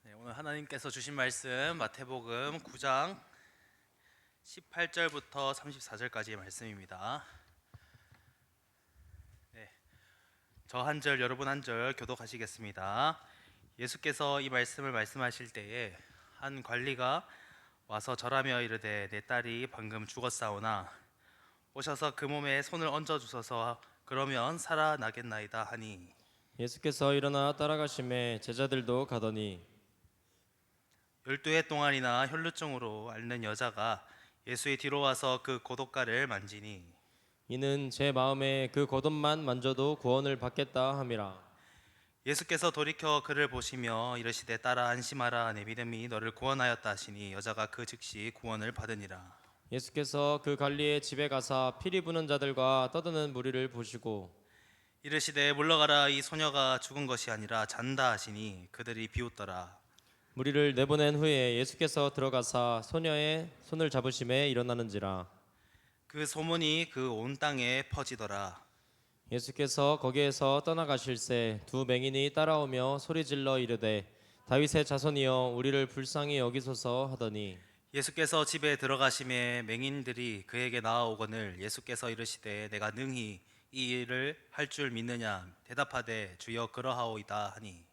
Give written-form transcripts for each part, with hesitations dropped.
네, 오늘 하나님께서 주신 말씀 마태복음 9장 18절부터 34절까지의 말씀입니다. 네, 저 한 절 여러분 한 절 교독하시겠습니다. 예수께서 이 말씀을 말씀하실 때에 한 관리가 와서 절하며 이르되 내 딸이 방금 죽었사오나 오셔서 그 몸에 손을 얹어 주소서 그러면 살아나겠나이다 하니 예수께서 일어나 따라가심에 제자들도 가더니 12해 동안이나 혈루증으로 앓는 여자가 예수의 뒤로 와서 그 고독가를 만지니 이는 제 마음에 그 겉옷만 만져도 구원을 받겠다 함이라. 예수께서 돌이켜 그를 보시며 이르시되 딸아 안심하라 내 믿음이 너를 구원하였다 하시니 여자가 그 즉시 구원을 받으니라. 예수께서 그 관리의 집에 가사 피리 부는 자들과 떠드는 무리를 보시고 이르시되 물러가라 이 소녀가 죽은 것이 아니라 잔다 하시니 그들이 비웃더라. 무리를 내보낸 후에 예수께서 들어가사 소녀의 손을 잡으심에 일어나는지라. 그 소문이 그 온 땅에 퍼지더라. 예수께서 거기에서 떠나가실새 두 맹인이 따라오며 소리질러 이르되 다윗의 자손이여 우리를 불쌍히 여기소서 하더니 예수께서 집에 들어가심에 맹인들이 그에게 나아오거늘 예수께서 이르시되 내가 능히 이 일을 할 줄 믿느냐 대답하되 주여 그러하오이다 하니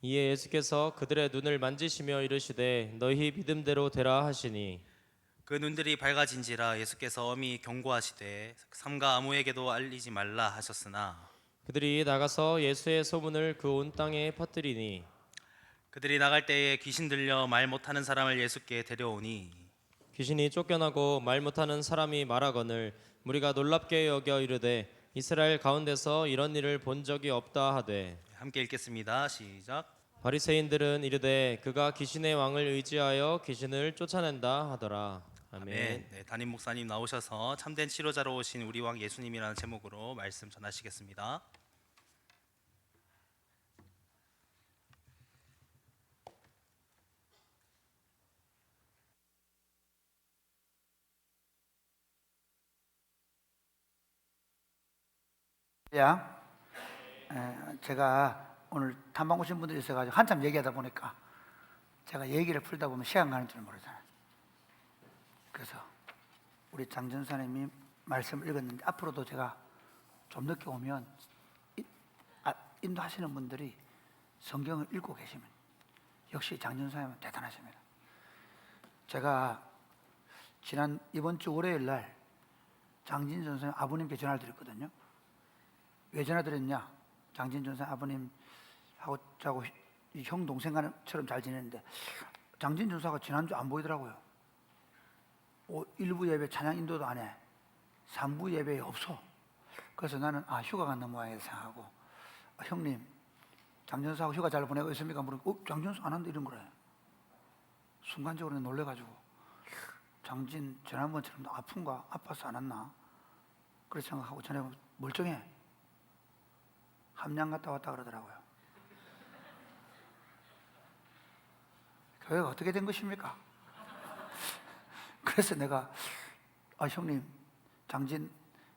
이에 예수께서 그들의 눈을 만지시며 이르시되 너희 믿음대로 되라 하시니 그 눈들이 밝아진지라. 예수께서 엄히 경고하시되 삼가 아무에게도 알리지 말라 하셨으나 그들이 나가서 예수의 소문을 그 온 땅에 퍼뜨리니 그들이 나갈 때에 귀신 들려 말 못하는 사람을 예수께 데려오니 귀신이 쫓겨나고 말 못하는 사람이 말하거늘 무리가 놀랍게 여겨 이르되 이스라엘 가운데서 이런 일을 본 적이 없다 하되 함께 읽겠습니다. 시작. 바리새인들은 이르되 그가 귀신의 왕을 의지하여 귀신을 쫓아낸다 하더라. 아멘. 아멘. 네, 담임 목사님 나오셔서 참된 치료자로 오신 우리 왕 예수님이라는 제목으로 말씀 전하시겠습니다. 제가 오늘 탐방 오신 분들이 있어가지고 한참 얘기하다 보니까 제가 얘기를 풀다 보면 시간 가는 줄 모르잖아요. 그래서 우리 장 전사님이 말씀을 읽었는데 앞으로도 제가 좀 늦게 오면 인도하시는 분들이 성경을 읽고 계시면 역시 장 전사님은 대단하십니다. 제가 이번 주 월요일 날 장진 전사님 아버님께 전화를 드렸거든요. 왜 전화드렸냐? 장진 전사 아버님하고 저하고 형 동생처럼 잘 지내는데 장진 전사가 지난주 안 보이더라고요. 1부 예배 찬양 인도도 안 해. 3부 예배에 없어. 그래서 나는 휴가 간다 모양이다 생각하고 형님 장 전사하고 휴가 잘 보내고 있습니까? 물으니까 장 전사 안 한다 이런 거래. 순간적으로 놀래가지고 장진 지난번처럼 아픈가? 아파서 안 왔나? 그렇게 생각하고 전화해보면 멀쩡해. 함양 갔다 왔다 그러더라고요. 교회가 어떻게 된 것입니까? 그래서 내가 형님 장진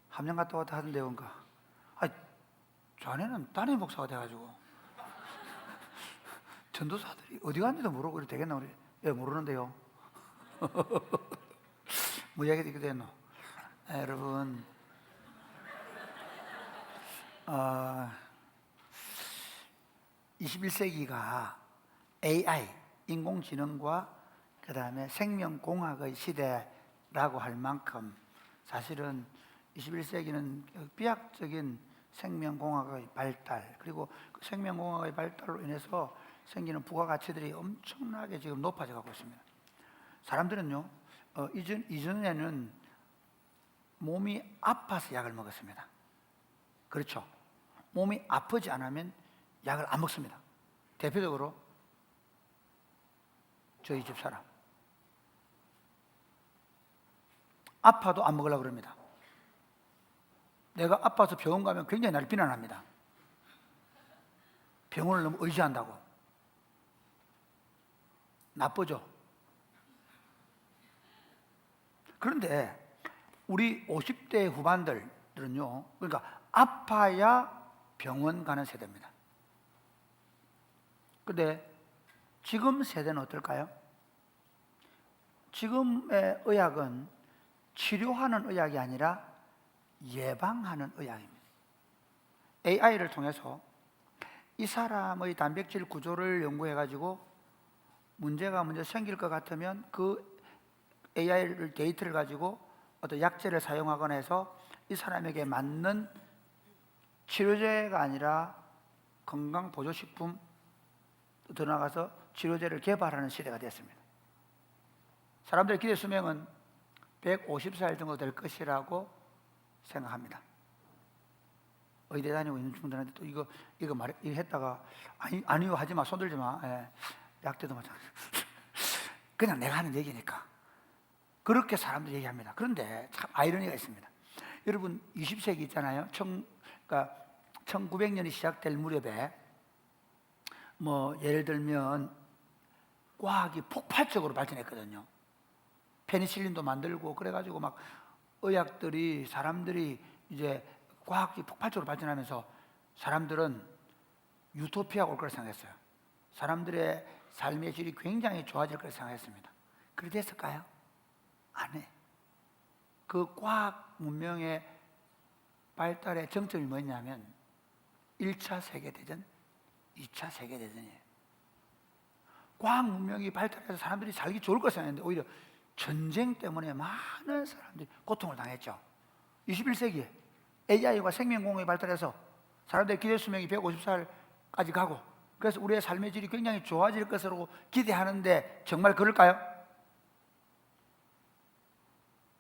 함양 갔다 왔다 하던데 뭔가 자네는 담임 목사가 돼가지고 전도사들이 어디 갔는지도 모르고 그래 되겠나 우리? 예, 모르는데요. 뭐 이야기 듣게 됐노? 여러분 21세기가 AI, 인공지능과 그 다음에 생명공학의 시대라고 할 만큼 사실은 21세기는 비약적인 생명공학의 발달 그리고 그 생명공학의 발달로 인해서 생기는 부가가치들이 엄청나게 지금 높아져 가고 있습니다. 사람들은요 이전에는 몸이 아파서 약을 먹었습니다. 그렇죠? 몸이 아프지 않으면 약을 안 먹습니다. 대표적으로 저희 집 사람 아파도 안 먹으려고 그럽니다. 내가 아파서 병원 가면 굉장히 나를 비난합니다. 병원을 너무 의지한다고. 나쁘죠? 그런데 우리 50대 후반들은요, 그러니까 아파야 병원 가는 세대입니다. 근데 지금 세대는 어떨까요? 지금의 의학은 치료하는 의학이 아니라 예방하는 의학입니다. AI를 통해서 이 사람의 단백질 구조를 연구해가지고 문제가 먼저 생길 것 같으면 그 AI를 데이터를 가지고 어떤 약제를 사용하거나 해서 이 사람에게 맞는 치료제가 아니라 건강보조식품 더 나아가서 치료제를 개발하는 시대가 됐습니다. 사람들의 기대 수명은 150살 정도 될 것이라고 생각합니다. 의대 다니고 있는 친구들한테 또 이거 했다가 아니요 하지 마, 손들지 마. 예. 약대도 마찬가지. 그냥 내가 하는 얘기니까 그렇게 사람들이 얘기합니다. 그런데 참 아이러니가 있습니다. 여러분 20세기 있잖아요. 그러니까 1900년이 시작될 무렵에 뭐 예를 들면 과학이 폭발적으로 발전했거든요. 페니실린도 만들고 그래가지고 막 의학들이 사람들이 이제 과학이 폭발적으로 발전하면서 사람들은 유토피아가 올 거라 생각했어요. 사람들의 삶의 질이 굉장히 좋아질 거라 생각했습니다. 그렇게 됐을까요? 아니. 그 과학 문명의 발달의 정점이 뭐냐면 1차 세계대전, 2차 세계대전이에요. 과학 문명이 발달해서 사람들이 살기 좋을 거 생각했는데 오히려 전쟁 때문에 많은 사람들이 고통을 당했죠. 21세기에 AI와 생명공학이 발달해서 사람들의 기대 수명이 150살까지 가고 그래서 우리의 삶의 질이 굉장히 좋아질 것으로 기대하는데 정말 그럴까요?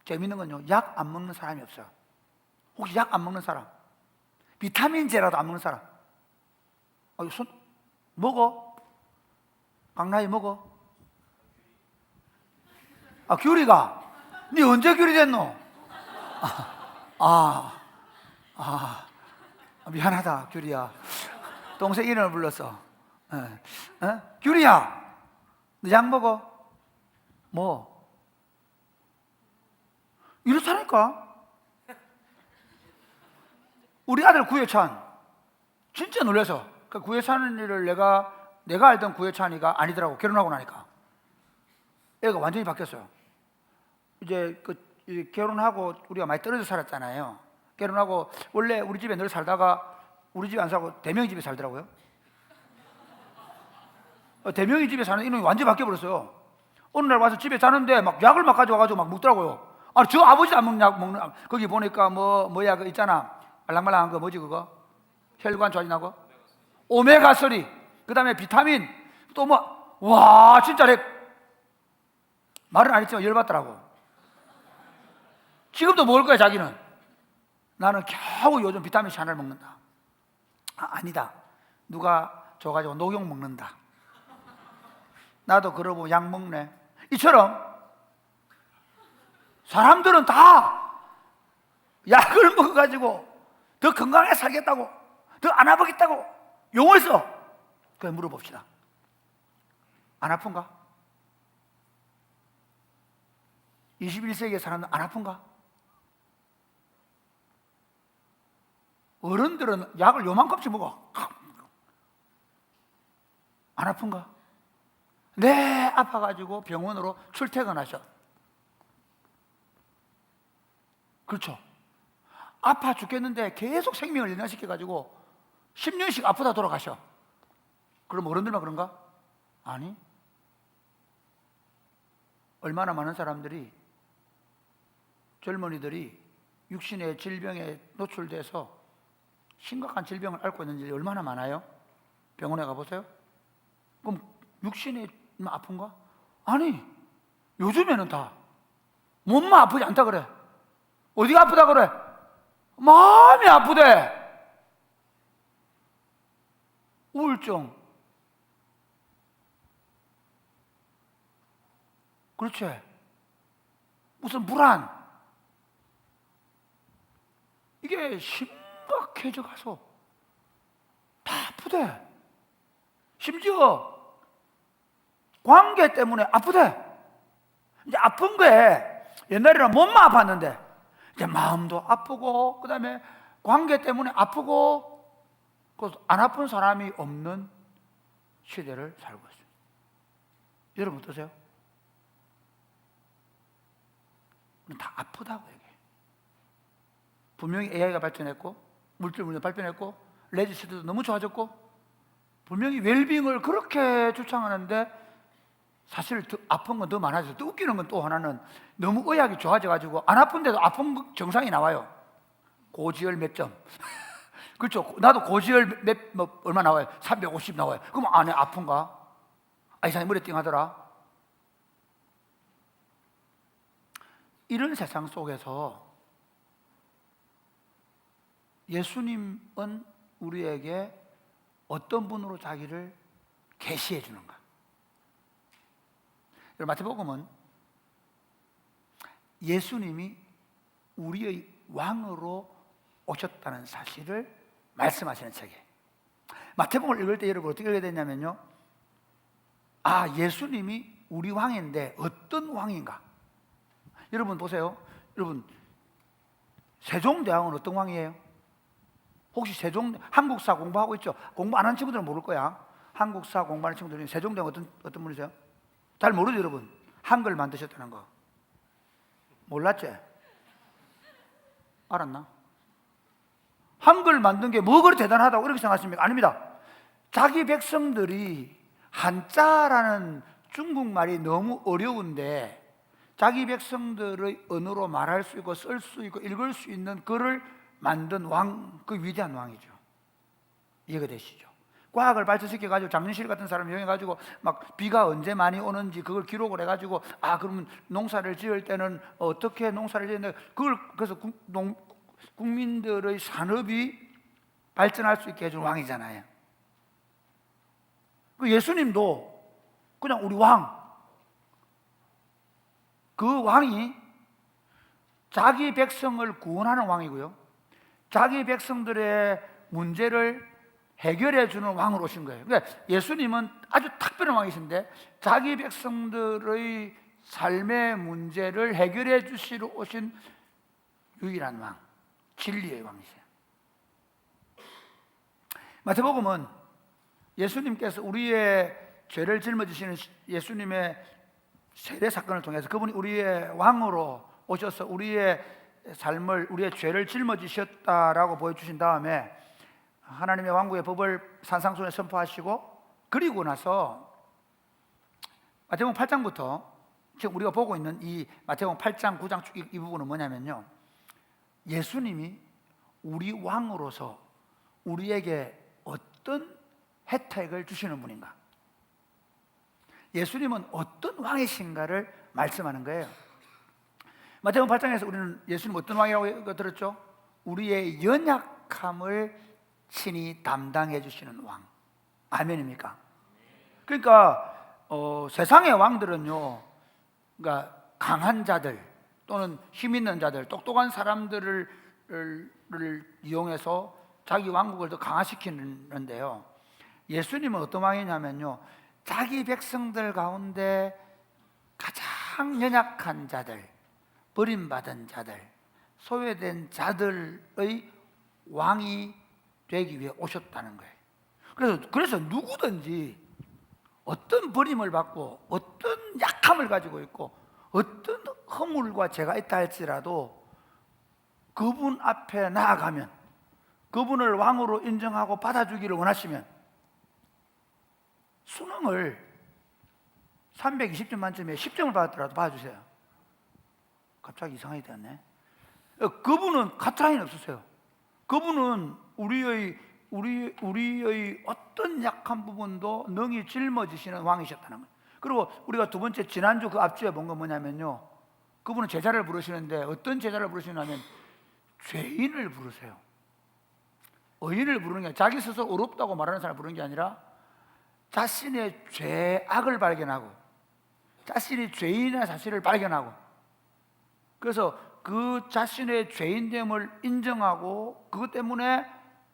재밌는 건요, 약 안 먹는 사람이 없어요. 혹시 약 안 먹는 사람? 비타민제라도 안 먹는 사람? 먹어? 강나이 먹어? 귤이가? 니 언제 귤이 됐노? 미안하다 귤이야. 동생 이름을 불렀어. 귤이야, 너 약 먹어? 뭐? 이렇다니까. 우리 아들 구혜찬 진짜 놀라서 그 구혜찬이를 내가 알던 구혜찬이가 아니더라고. 결혼하고 나니까 애가 완전히 바뀌었어요. 이제 결혼하고 우리가 많이 떨어져 살았잖아요. 결혼하고 원래 우리 집에 늘 살다가 우리 집에 안 살고 대명이 집에 살더라고요. 대명이 집에 사는 이놈이 완전히 바뀌어버렸어요. 어느 날 와서 집에 자는데 막 약을 막 가져와가지고 막 먹더라고요. 저 아버지 안 먹는 약 먹는, 거기 보니까 뭐야 그 있잖아, 말랑말랑한 거 뭐지 그거? 혈관 좋아진다고? 오메가3, 그 다음에 비타민, 또 뭐, 와 진짜 말은 안 했지만 열받더라고. 지금도 먹을 거야 자기는. 나는 겨우 요즘 비타민 C 하나를 먹는다. 아니다, 누가 줘가지고 녹용 먹는다. 나도 그러고 약 먹네. 이처럼 사람들은 다 약을 먹어가지고 더 건강하게 살겠다고, 더 안 아프겠다고 용을 써. 그래 물어봅시다. 안 아픈가? 21세기의 사람들 안 아픈가? 어른들은 약을 요만큼씩 먹어. 안 아픈가? 네, 아파가지고 병원으로 출퇴근하셔. 그렇죠. 아파 죽겠는데 계속 생명을 연장시켜가지고 10년씩 아프다 돌아가셔. 그럼 어른들만 그런가? 아니. 얼마나 많은 사람들이, 젊은이들이 육신의 질병에 노출돼서 심각한 질병을 앓고 있는지 얼마나 많아요? 병원에 가보세요. 그럼 육신이 아픈가? 아니, 요즘에는 다 몸만 아프지 않다 그래. 어디가 아프다 그래? 마음이 아프대. 우울증. 그렇지. 무슨 불안. 이게 심각해져 가서 다 아프대. 심지어 관계 때문에 아프대. 이제 아픈 거에 옛날에는 몸만 아팠는데 이제 마음도 아프고, 그 다음에 관계 때문에 아프고, 안 아픈 사람이 없는 시대를 살고 있습니다. 여러분 어떠세요? 다 아프다고 얘기해요. 분명히 AI가 발전했고 물질문명 발전했고 레지 시대도 너무 좋아졌고 분명히 웰빙을 그렇게 주창하는데 사실 더 아픈 건 더 많아져서 또 웃기는 건 또 하나는 너무 의학이 좋아져가지고 안 아픈데도 아픈 증상이 나와요. 고지혈 몇 점. 그렇죠. 나도 고지혈 얼마 나와요? 350 나와요. 그럼 안에 아픈가? 아, 이 사람이 머리 띵하더라. 이런 세상 속에서 예수님은 우리에게 어떤 분으로 자기를 계시해 주는가? 여러분, 마태복음은 예수님이 우리의 왕으로 오셨다는 사실을 말씀하시는 책이에요. 마태복음을 읽을 때 여러분 어떻게 읽어야 되냐면요, 아, 예수님이 우리 왕인데 어떤 왕인가? 여러분 보세요. 여러분, 세종대왕은 어떤 왕이에요? 혹시 한국사 공부하고 있죠? 공부 안 하는 친구들은 모를 거야. 한국사 공부하는 친구들은 세종대왕 어떤 분이세요? 잘 모르죠, 여러분. 한글 만드셨다는 거 몰랐지? 알았나? 한글 만든 게 뭐 그렇게 대단하다고 이렇게 생각하십니까? 아닙니다. 자기 백성들이 한자라는 중국말이 너무 어려운데 자기 백성들의 언어로 말할 수 있고 쓸 수 있고 읽을 수 있는 글을 만든 왕, 그 위대한 왕이죠. 이해가 되시죠? 과학을 발전시켜가지고 장윤실 같은 사람 이용해가지고 막 비가 언제 많이 오는지 그걸 기록을 해가지고 아, 그러면 농사를 지을 때는 어떻게 농사를 지는데 그걸 그래서 국민들의 산업이 발전할 수 있게 해준 왕이잖아요. 그 예수님도 그냥 우리 왕, 그 왕이 자기 백성을 구원하는 왕이고요, 자기 백성들의 문제를 해결해 주는 왕으로 오신 거예요. 그러니까 예수님은 아주 특별한 왕이신데 자기 백성들의 삶의 문제를 해결해 주시러 오신 유일한 왕, 진리의 왕이세요. 마태복음은 예수님께서 우리의 죄를 짊어지시는 예수님의 세례 사건을 통해서 그분이 우리의 왕으로 오셔서 우리의 삶을, 우리의 죄를 짊어지셨다라고 보여주신 다음에 하나님의 왕국의 법을 산상순에 선포하시고, 그리고 나서 마태복음 8장부터 지금 우리가 보고 있는 이 마태복음 8장, 9장 이 부분은 뭐냐면요, 예수님이 우리 왕으로서 우리에게 어떤 혜택을 주시는 분인가, 예수님은 어떤 왕이신가를 말씀하는 거예요. 마태복음 8장에서 우리는 예수님 어떤 왕이라고 들었죠? 우리의 연약함을 친히 담당해 주시는 왕. 아멘입니까? 그러니까 세상의 왕들은요, 그러니까 강한 자들 또는 힘 있는 자들, 똑똑한 사람들을 이용해서 자기 왕국을 더 강화시키는데요, 예수님은 어떤 왕이냐면요, 자기 백성들 가운데 가장 연약한 자들, 버림받은 자들, 소외된 자들의 왕이 되기 위해 오셨다는 거예요. 그래서 누구든지 어떤 버림을 받고 어떤 약함을 가지고 있고 어떤 허물과 죄가 있다 할지라도 그분 앞에 나아가면, 그분을 왕으로 인정하고 받아주기를 원하시면 수능을 320점 만점에 10점을 받았더라도 받아주세요. 갑자기 이상하게 되었네. 그분은 가짜인 없으세요. 그분은 우리의 어떤 약한 부분도 능히 짊어지시는 왕이셨다는 거예요. 그리고 우리가 두 번째, 지난주 그 앞주에 본 건 뭐냐면요, 그분은 제자를 부르시는데 어떤 제자를 부르시냐면 죄인을 부르세요. 의인을 부르는 게 자기 스스로 어렵다고 말하는 사람을 부르는 게 아니라 자신의 죄악을 발견하고 자신이 죄인의 사실을 발견하고, 그래서 그 자신의 죄인됨을 인정하고 그것 때문에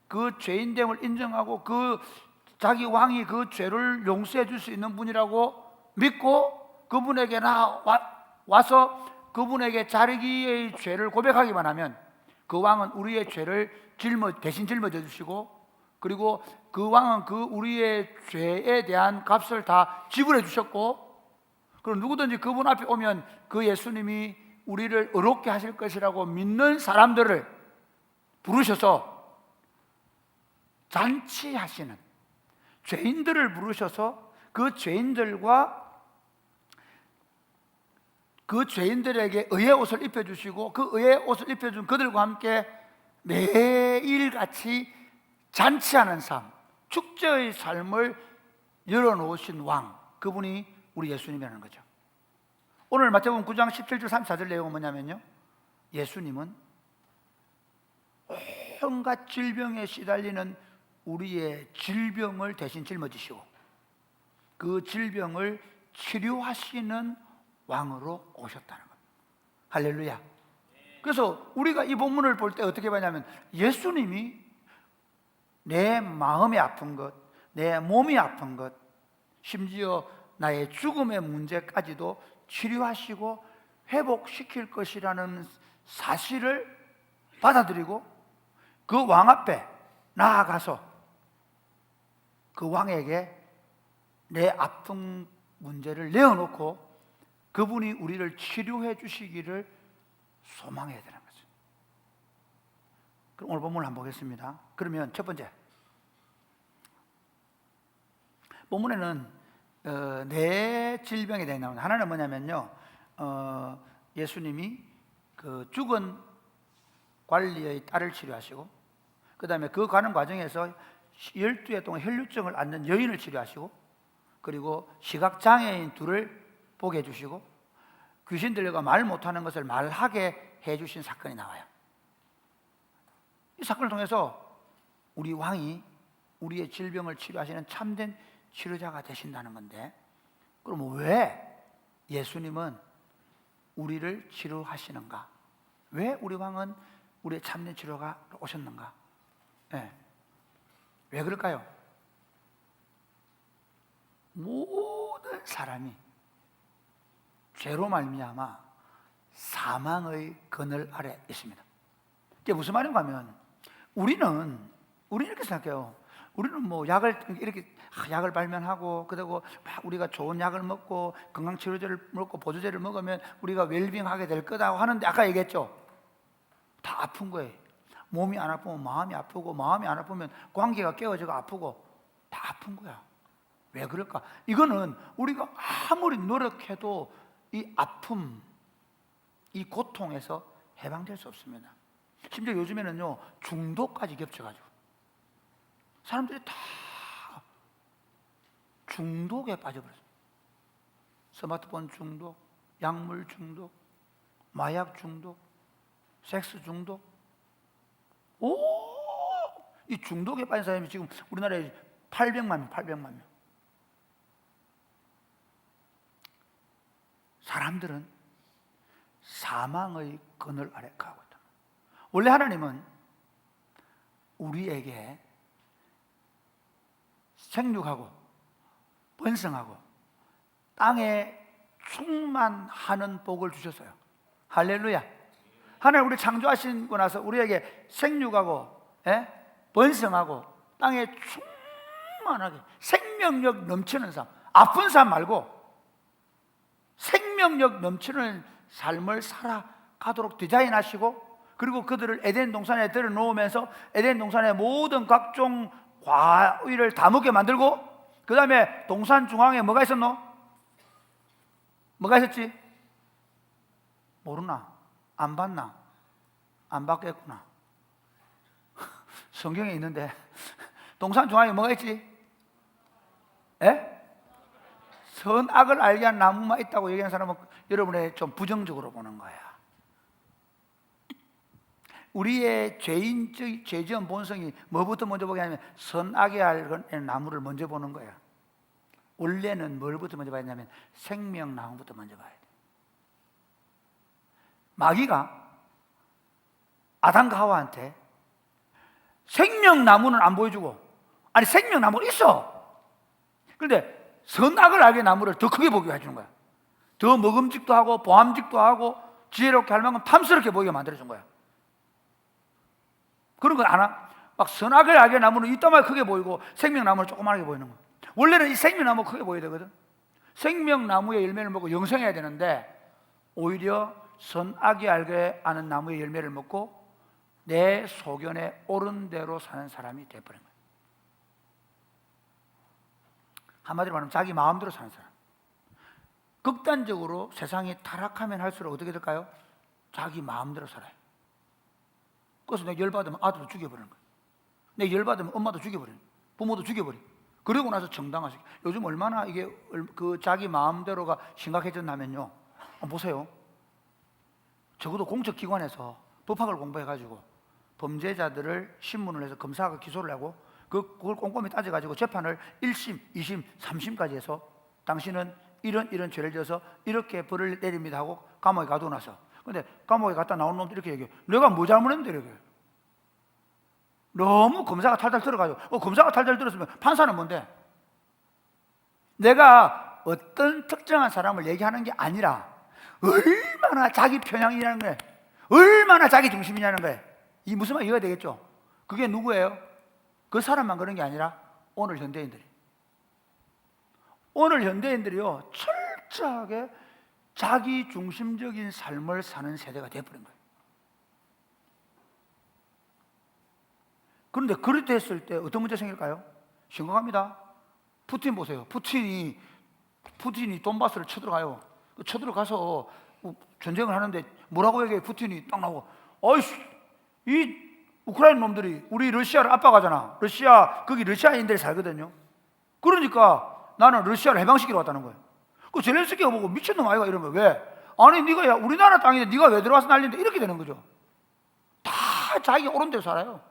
그 죄인됨을 인정하고 그 자기 왕이 그 죄를 용서해 줄 수 있는 분이라고 믿고 그분에게 와서 그분에게 자기의 죄를 고백하기만 하면 그 왕은 우리의 죄를 대신 짊어져 주시고 그리고 그 왕은 그 우리의 죄에 대한 값을 다 지불해 주셨고, 그리고 누구든지 그분 앞에 오면 그 예수님이 우리를 의롭게 하실 것이라고 믿는 사람들을 부르셔서 잔치하시는, 죄인들을 부르셔서 그 죄인들에게 의의 옷을 입혀주시고, 그 의의 옷을 입혀준 그들과 함께 매일같이 잔치하는 삶, 축제의 삶을 열어놓으신 왕, 그분이 우리 예수님이라는 거죠. 오늘 마태복음 9장 17절 34절 내용은 뭐냐면요, 예수님은 온갖 질병에 시달리는 우리의 질병을 대신 짊어지시고 그 질병을 치료하시는 왕으로 오셨다는 겁니다. 할렐루야. 그래서 우리가 이 본문을 볼 때 어떻게 보냐면, 예수님이 내 마음이 아픈 것, 내 몸이 아픈 것, 심지어 나의 죽음의 문제까지도 치료하시고 회복시킬 것이라는 사실을 받아들이고 그 왕 앞에 나아가서 그 왕에게 내 아픈 문제를 내어놓고 그분이 우리를 치료해 주시기를 소망해야 되는 거죠. 그럼 오늘 본문을 한번 보겠습니다. 그러면 첫 번째, 본문에는 네 질병에 대해 나옵니다. 하나는 뭐냐면요, 예수님이 그 죽은 관리의 딸을 치료하시고, 그 다음에 그 가는 과정에서 12해 동안 혈류증을 앓는 여인을 치료하시고, 그리고 시각장애인 둘을 보게 해주시고, 귀신 들려가 말 못하는 것을 말하게 해주신 사건이 나와요. 이 사건을 통해서 우리 왕이 우리의 질병을 치료하시는 참된 치료자가 되신다는 건데, 그럼 왜 예수님은 우리를 치료하시는가? 왜 우리 왕은 우리의 참된 치료가 오셨는가? 네. 왜 그럴까요? 모든 사람이 죄로 말미암아 사망의 그늘 아래 있습니다. 이게 무슨 말인가 하면, 우리는 이렇게 생각해요. 우리는 뭐 약을 발명하고, 그리고 우리가 좋은 약을 먹고 건강치료제를 먹고 보조제를 먹으면 우리가 웰빙하게 될 거다고 하는데, 아까 얘기했죠, 다 아픈 거예요. 몸이 안 아프면 마음이 아프고, 마음이 안 아프면 관계가 깨어져서 아프고, 다 아픈 거야. 왜 그럴까? 이거는 우리가 아무리 노력해도 이 아픔, 이 고통에서 해방될 수 없습니다. 심지어 요즘에는요, 중독까지 겹쳐가지고 사람들이 다 중독에 빠져버렸어요. 스마트폰 중독, 약물 중독, 마약 중독, 섹스 중독. 이 중독에 빠진 사람이 지금 우리나라에 800만 명. 사람들은 사망의 그늘 아래 가고 있다. 원래 하나님은 우리에게 생육하고 번성하고 땅에 충만하는 복을 주셨어요. 할렐루야. 하나님 우리 창조하시고 나서 우리에게 생육하고 번성하고 땅에 충만하게 생명력 넘치는 삶, 아픈 삶 말고 생명력 넘치는 삶을 살아가도록 디자인하시고, 그리고 그들을 에덴 동산에 들여놓으면서 에덴 동산의 모든 각종 과일을 다 먹게 만들고, 그 다음에 동산 중앙에 뭐가 있었노? 뭐가 있었지? 모르나? 안 봤나? 안 봤겠구나. 성경에 있는데 동산 중앙에 뭐가 있지? 선악을 알게 한 나무만 있다고 얘기하는 사람은 여러분의 좀 부정적으로 보는 거야. 우리의 죄지은 본성이 뭐부터 먼저 보게 하냐면 선악에 알는 나무를 먼저 보는 거야. 원래는 뭘부터 먼저 봐야 되냐면 생명나무부터 먼저 봐야 돼. 마귀가 아담과 하와한테 생명나무는 안 보여주고, 아니 생명나무는 있어. 그런데 선악을 알게 나무를 더 크게 보게 해주는 거야. 더 먹음직도 하고 보암직도 하고 지혜롭게 할 만큼 탐스럽게 보이게 만들어준 거야. 그런 걸 아나? 막 선악을 알게 나무는 이따만 크게 보이고 생명나무는 조그맣게 보이는 거예요. 원래는 이 생명나무 크게 보여야 되거든. 생명나무의 열매를 먹고 영생해야 되는데 오히려 선악이 알게 아는 나무의 열매를 먹고 내 소견에 옳은 대로 사는 사람이 되어버린 거예요. 한마디로 말하면 자기 마음대로 사는 사람. 극단적으로 세상이 타락하면 할수록 어떻게 될까요? 자기 마음대로 살아요. 그래서 내가 열받으면 아들도 죽여버리는 거예요. 내가 열받으면 엄마도 죽여버리는 거예요. 부모도 죽여버리는 거예요. 그러고 나서 정당화시켜. 요즘 얼마나 이게 그 자기 마음대로가 심각해졌냐면요, 보세요. 적어도 공적기관에서 법학을 공부해가지고 범죄자들을 신문을 해서 검사가 기소를 하고 그걸 꼼꼼히 따져가지고 재판을 1심, 2심, 3심까지 해서 당신은 이런 죄를 지어서 이렇게 벌을 내립니다 하고 감옥에 가두고 나서, 근데 감옥에 갔다 나온 놈들 이렇게 얘기해요. 내가 뭐 잘못했는데 이렇게. 너무 검사가 탈탈 들어가지고 검사가 탈탈 들었으면 판사는 뭔데? 내가 어떤 특정한 사람을 얘기하는 게 아니라 얼마나 자기 편향이라는 거예요. 얼마나 자기 중심이냐는 거예요. 이 무슨 말 이해가 되겠죠? 그게 누구예요? 그 사람만 그런 게 아니라 오늘 현대인들이. 오늘 현대인들이요, 철저하게 자기 중심적인 삶을 사는 세대가 되어버린 거예요. 그런데 그렇게 했을 때 어떤 문제 생길까요? 심각합니다. 푸틴 보세요. 푸틴이 돈바스를 쳐들어가요. 쳐들어가서 전쟁을 하는데 뭐라고 얘기해? 푸틴이 딱 나오고, 어이씨, 이 우크라이나 놈들이 우리 러시아를 압박하잖아. 거기 러시아인들이 살거든요. 그러니까 나는 러시아를 해방시키러 왔다는 거예요. 그 젤렌스키가 보고 미친놈 아이가 이런 거예요. 왜? 아니 네가 우리나라 땅인데 네가 왜 들어와서 난리인데, 이렇게 되는 거죠. 다 자기가 옳은 대로 살아요.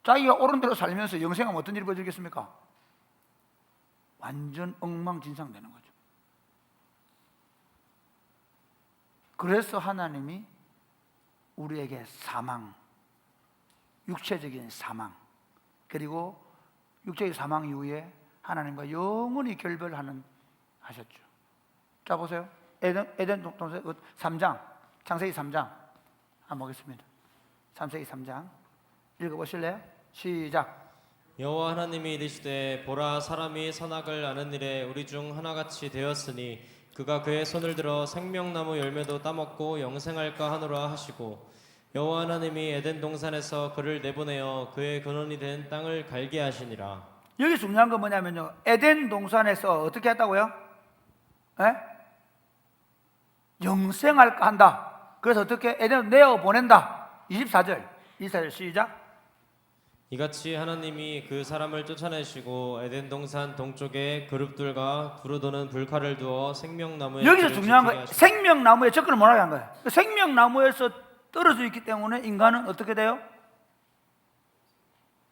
자기가 옳은 대로 살면서 영생하면 어떤 일이 벌어지겠습니까? 완전 엉망진창 되는 거죠. 그래서 하나님이 우리에게 사망, 육체적인 사망, 그리고 육체의 사망 이후에 하나님과 영원히 결별하는 하셨죠. 자 보세요. 에덴 동산 3장, 창세기 3장 한번 보겠습니다. 창세기 3장 읽어보실래요? 시작. 여호와 하나님이 이르시되 보라, 사람이 선악을 아는 일에 우리 중 하나같이 되었으니 그가 그의 손을 들어 생명나무 열매도 따먹고 영생할까 하노라 하시고, 여호와 하나님이 에덴 동산에서 그를 내보내어 그의 근원이 된 땅을 갈게 하시니라. 여기 중요한 건 뭐냐면요, 에덴 동산에서 어떻게 했다고요? 영생할까 한다. 그래서 어떻게 에덴을 내어 보낸다. 24절 시작. 이같이 하나님이 그 사람을 쫓아내시고 에덴 동산 동쪽에 그룹들과 두루도는 불칼을 두어 생명나무에 여기서 불을 중요한 지피게 거예요. 하시고. 생명나무에 접근을 못하게 한 거예요. 생명나무에서 떨어져 있기 때문에 인간은 어떻게 돼요?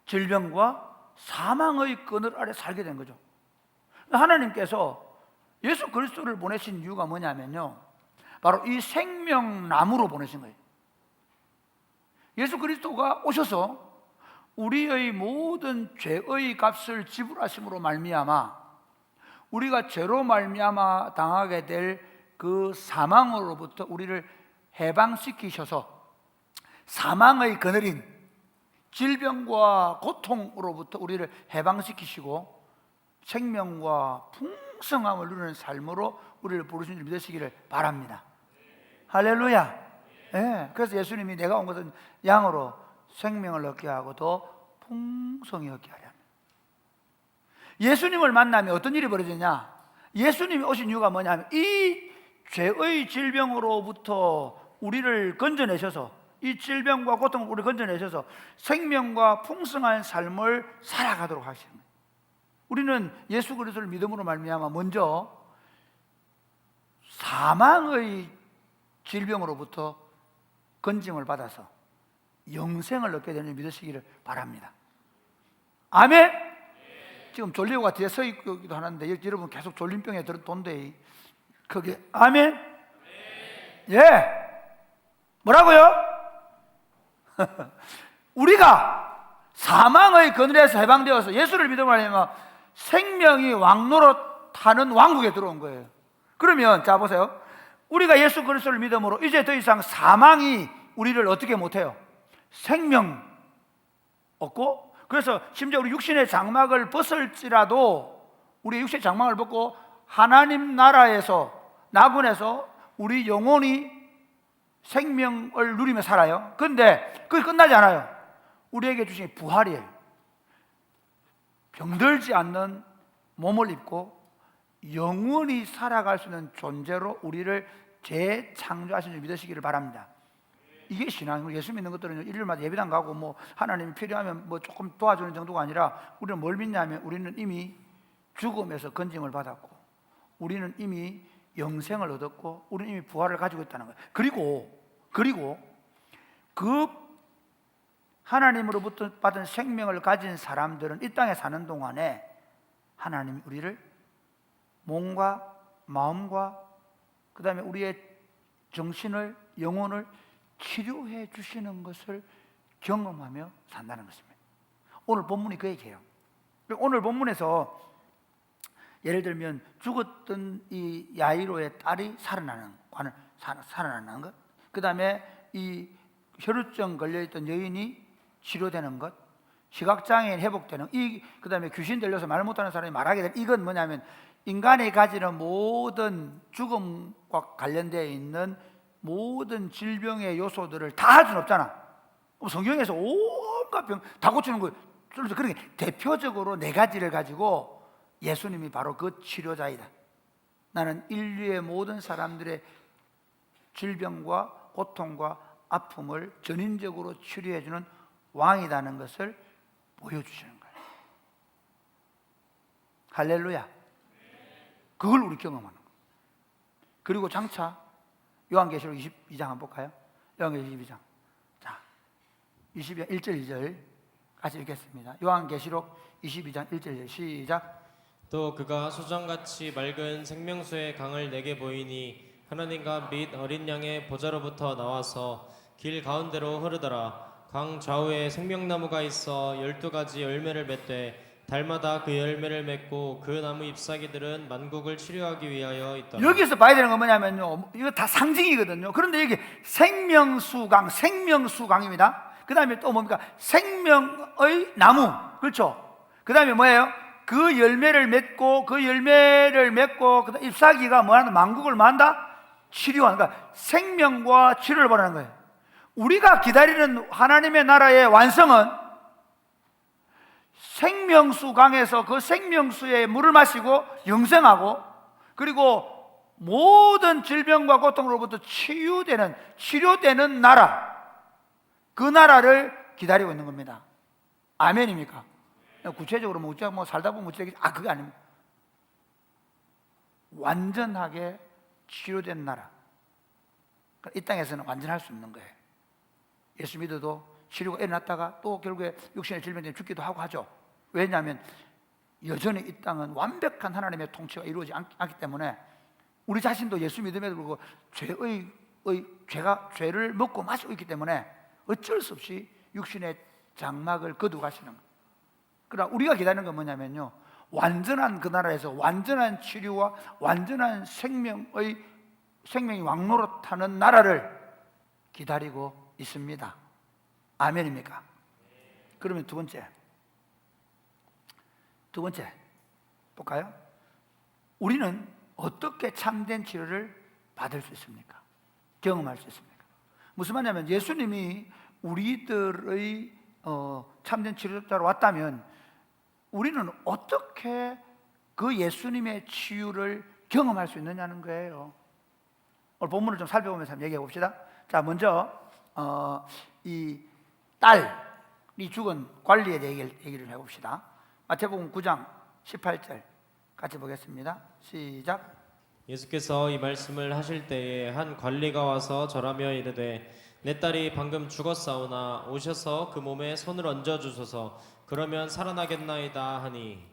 질병과 사망의 그늘 아래 살게 된 거죠. 하나님께서 예수 그리스도를 보내신 이유가 뭐냐면요, 바로 이 생명나무로 보내신 거예요. 예수 그리스도가 오셔서 우리의 모든 죄의 값을 지불하심으로 말미암아 우리가 죄로 말미암아 당하게 될 그 사망으로부터 우리를 해방시키셔서 사망의 그늘인 질병과 고통으로부터 우리를 해방시키시고 생명과 풍성함을 누리는 삶으로 우리를 부르신 줄 믿으시기를 바랍니다. 할렐루야. 네, 그래서 예수님이 내가 온 것은 양으로 생명을 얻게 하고 더 풍성히 얻게 하려 합니다. 예수님을 만나면 어떤 일이 벌어지냐? 예수님이 오신 이유가 뭐냐면 이 죄의 질병으로부터 우리를 건져내셔서, 이 질병과 고통을 우리를 건져내셔서 생명과 풍성한 삶을 살아가도록 하십니다. 우리는 예수 그리스도를 믿음으로 말미암아 먼저 사망의 질병으로부터 건짐을 받아서 영생을 얻게 되는 믿으시기를 바랍니다. 아멘. 지금 졸리오가 뒤에 서 있기도 하는데 여러분 계속 졸림병에 돈데 그게 아멘. 예. 뭐라고요? 우리가 사망의 그늘에서 해방되어서 예수를 믿음으로 생명이 왕노릇하는 왕국에 들어온 거예요. 그러면 자 보세요. 우리가 예수 그리스도를 믿음으로 이제 더 이상 사망이 우리를 어떻게 못해요? 생명, 없고, 그래서 심지어 우리 육신의 장막을 벗을지라도 우리 육신의 장막을 벗고 하나님 나라에서, 나군에서 우리 영혼이 생명을 누리며 살아요. 그런데 그게 끝나지 않아요. 우리에게 주신 부활이에요. 병들지 않는 몸을 입고 영원히 살아갈 수 있는 존재로 우리를 재창조하신 줄 믿으시기를 바랍니다. 이게 신앙이고, 예수 믿는 것들은 일요일마다 예배당 가고 뭐 하나님이 필요하면 뭐 조금 도와주는 정도가 아니라, 우리는 뭘 믿냐면 우리는 이미 죽음에서 건짐을 받았고, 우리는 이미 영생을 얻었고, 우리는 이미 부활을 가지고 있다는 거예요. 그리고 그 하나님으로부터 받은 생명을 가진 사람들은 이 땅에 사는 동안에 하나님이 우리를 몸과 마음과 그 다음에 우리의 정신을, 영혼을 치료해 주시는 것을 경험하며 산다는 것입니다. 오늘 본문이 그 얘기예요. 오늘 본문에서 예를 들면 죽었던 이 야이로의 딸이 살아나는 것, 그 다음에 이 혈루증 걸려있던 여인이 치료되는 것, 시각장애인 회복되는, 그 다음에 귀신 들려서 말 못하는 사람이 말하게 되는, 이건 뭐냐면 인간이 가지는 모든 죽음과 관련되어 있는 모든 질병의 요소들을 다 할 수는 없잖아. 성경에서 온갖 병 다 고치는 거예요. 그러니까 대표적으로 4가지를 가지고 예수님이 바로 그 치료자이다. 나는 인류의 모든 사람들의 질병과 고통과 아픔을 전인적으로 치료해주는 왕이라는 것을 보여주시는 거예요. 할렐루야. 그걸 우리 경험하는 거예요. 그리고 장차 요한계시록 22장 한번 볼까요? 요한계시록 22장. 자, 22장 1절 2절 같이 읽겠습니다. 요한계시록 22장 1절 2절 시작. 또 그가 소장같이 맑은 생명수의 강을 내게 보이니 하나님과 및 어린 양의 보좌로부터 나와서 길 가운데로 흐르더라. 강 좌우에 생명나무가 있어 12가지 열매를 맺되 달마다 그 열매를 맺고 그 나무 잎사귀들은 만국을 치료하기 위하여 있더라. 여기서 봐야 되는 건 뭐냐면요, 이거 다 상징이거든요. 그런데 여기 생명수강입니다. 그 다음에 또 뭡니까? 생명의 나무. 그렇죠? 그 다음에 뭐예요? 그 열매를 맺고 그다음 잎사귀가 뭐하는, 만국을 뭐한다? 치료하는, 그러니까 생명과 치료를 벌하는 거예요. 우리가 기다리는 하나님의 나라의 완성은 생명수 강에서 그 생명수의 물을 마시고 영생하고, 그리고 모든 질병과 고통으로부터 치료되는 나라, 그 나라를 기다리고 있는 겁니다. 아멘입니까? 구체적으로 뭐 살다 보면 그게 아닙니다. 완전하게 치료된 나라. 이 땅에서는 완전할 수 없는 거예요. 예수 믿어도 치료가 일어났다가 또 결국에 육신의 질병 때문에 죽기도 하고 하죠. 왜냐하면 여전히 이 땅은 완벽한 하나님의 통치가 이루어지지 않기 때문에 우리 자신도 예수 믿음에도 불구하고 죄를 먹고 마시고 있기 때문에 어쩔 수 없이 육신의 장막을 거두가시는 거예요. 그러나 우리가 기다리는 건 뭐냐면요, 완전한 그 나라에서 완전한 치료와 완전한 생명이 왕노릇하는 나라를 기다리고 있습니다. 아멘입니까? 그러면 두 번째 볼까요? 우리는 어떻게 참된 치료를 받을 수 있습니까? 경험할 수 있습니까? 무슨 말이냐면 예수님이 우리들의 참된 치료자로 왔다면 우리는 어떻게 그 예수님의 치유를 경험할 수 있느냐는 거예요. 오늘 본문을 좀 살펴보면서 한번 얘기해 봅시다. 자, 먼저 이 딸이 죽은 관리에 대해 얘기를 해봅시다. 마태복음 9장 18절 같이 보겠습니다. 시작. 예수께서 이 말씀을 하실 때에 한 관리가 와서 절하며 이르되 내 딸이 방금 죽었사오나 오셔서 그 몸에 손을 얹어 주소서. 그러면 살아나겠나이다 하니.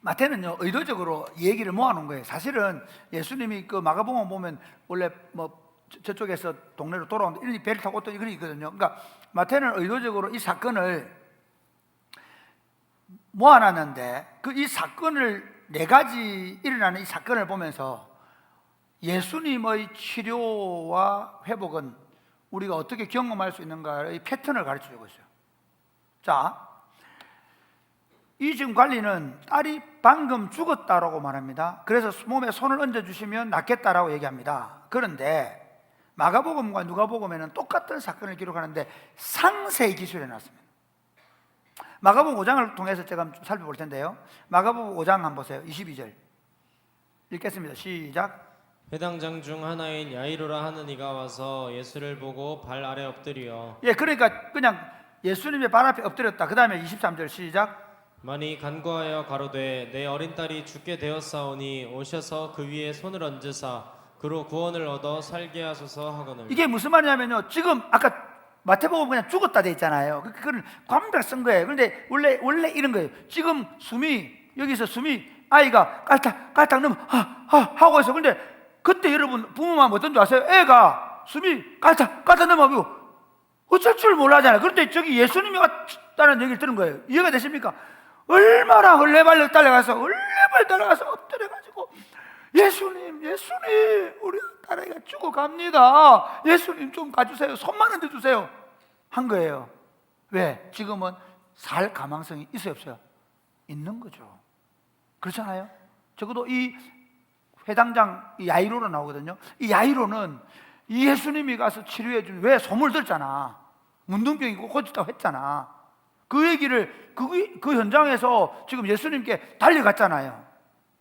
마태는요, 의도적으로 이 얘기를 모아놓은 거예요. 사실은 예수님이 그 마가복음 보면 원래 뭐 저쪽에서 동네로 돌아오는데 이런 배를 타고 또 이런 있거든요. 그러니까 마태는 의도적으로 이 사건을 모아놨는데 이 사건을 4가지 일어나는 이 사건을 보면서 예수님의 치료와 회복은 우리가 어떻게 경험할 수 있는가의 패턴을 가르쳐주고 있어요. 자, 이 지금 관리는 딸이 방금 죽었다라고 말합니다. 그래서 몸에 손을 얹어주시면 낫겠다라고 얘기합니다. 그런데 마가복음과 누가복음에는 똑같은 사건을 기록하는데 상세히 기술해 놨습니다. 마가복음 5장을 통해서 제가 좀 살펴볼 텐데요. 마가복음 5장 한번 보세요. 22절 읽겠습니다. 시작. 회당장 중 하나인 야이로라 하는 이가 와서 예수를 보고 발 아래 엎드려 예, 그러니까 그냥 예수님의 발 앞에 엎드렸다. 그 다음에 23절 시작. 많이 간구하여 가로되 내 어린 딸이 죽게 되었사오니 오셔서 그 위에 손을 얹으사 그로 구원을 얻어 살게 하소서 하거늘. 이게 무슨 말이냐면요, 지금 아까 마태복음 그냥 죽었다 돼 있잖아요. 그걸 관백 쓴 거예요. 그런데 원래 이런 거예요. 지금 여기서 숨이 아이가 깔딱 넘어 하고 있어. 근데 그때 여러분 부모만 어떤 줄 아세요? 애가 숨이 깔딱 넘어가고 어쩔 줄 몰라잖아요. 그런데 저기 예수님이 왔다는 얘기를 들은 거예요. 이해가 되십니까? 얼마나 헐레발레 따라가서 엎드려가지고 예수님 우리 딸아이가 죽어갑니다. 예수님 좀 가주세요. 손만 얹어주세요 한 거예요. 왜? 지금은 살 가망성이 있어요 없어요? 있는 거죠. 그렇잖아요. 적어도 이 회당장 야이로로 나오거든요. 이 야이로는 이 예수님이 가서 치료해 준, 왜 소문을 들었잖아. 문둥병이고 고쳤다고 했잖아. 그 얘기를 그 현장에서 지금 예수님께 달려갔잖아요.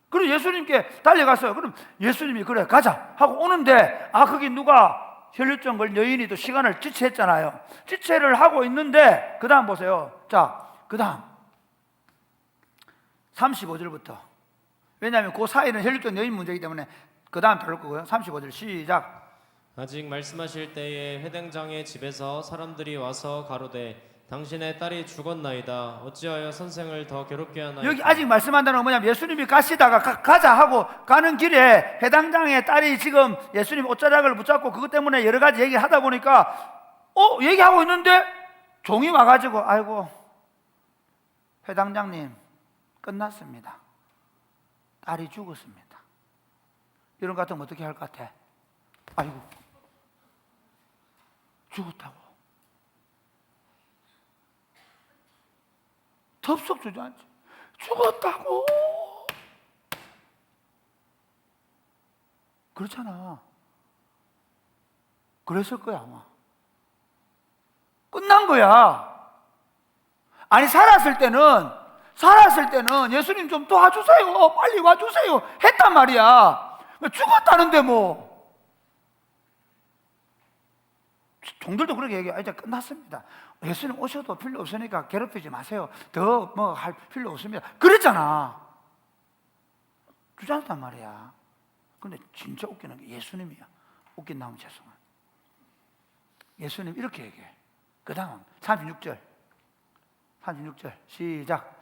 그리고 예수님께 달려갔어요. 그럼 예수님이 그래 가자 하고 오는데 거기 누가 혈류증 걸린 여인이 또 시간을 지체했잖아요. 지체를 하고 있는데 그 다음 보세요. 자, 그 다음 35절부터. 왜냐하면 그 사이는 혈류증 여인 문제이기 때문에 그 다음 다룰 거고요. 35절 시작. 아직 말씀하실 때에 회당장의 집에서 사람들이 와서 가로되 당신의 딸이 죽었나이다. 어찌하여 선생을 더 괴롭게 하나이까. 여기 아직 말씀한다는 건 뭐냐면 예수님이 가시다가 가자 하고 가는 길에 회당장의 딸이 지금 예수님 옷자락을 붙잡고 그것 때문에 여러 가지 얘기를 하다 보니까 얘기하고 있는데 종이 와가지고 아이고 회당장님 끝났습니다. 딸이 죽었습니다. 이런 것 같으면 어떻게 할 것 같아? 아이고 죽었다고 덥석 주저앉지. 죽었다고. 그렇잖아. 그랬을 거야 아마. 끝난 거야. 아니 살았을 때는 예수님 좀 도와주세요, 빨리 와주세요 했단 말이야. 죽었다는데 뭐. 종들도 그렇게 얘기해. 이제 끝났습니다. 예수님 오셔도 필요 없으니까 괴롭히지 마세요. 더 뭐 할 필요 없습니다. 그랬잖아. 주저앉단 말이야. 근데 진짜 웃기는 게 예수님이야. 웃긴 나오면 죄송해. 예수님 이렇게 얘기해. 그 다음 36절 시작.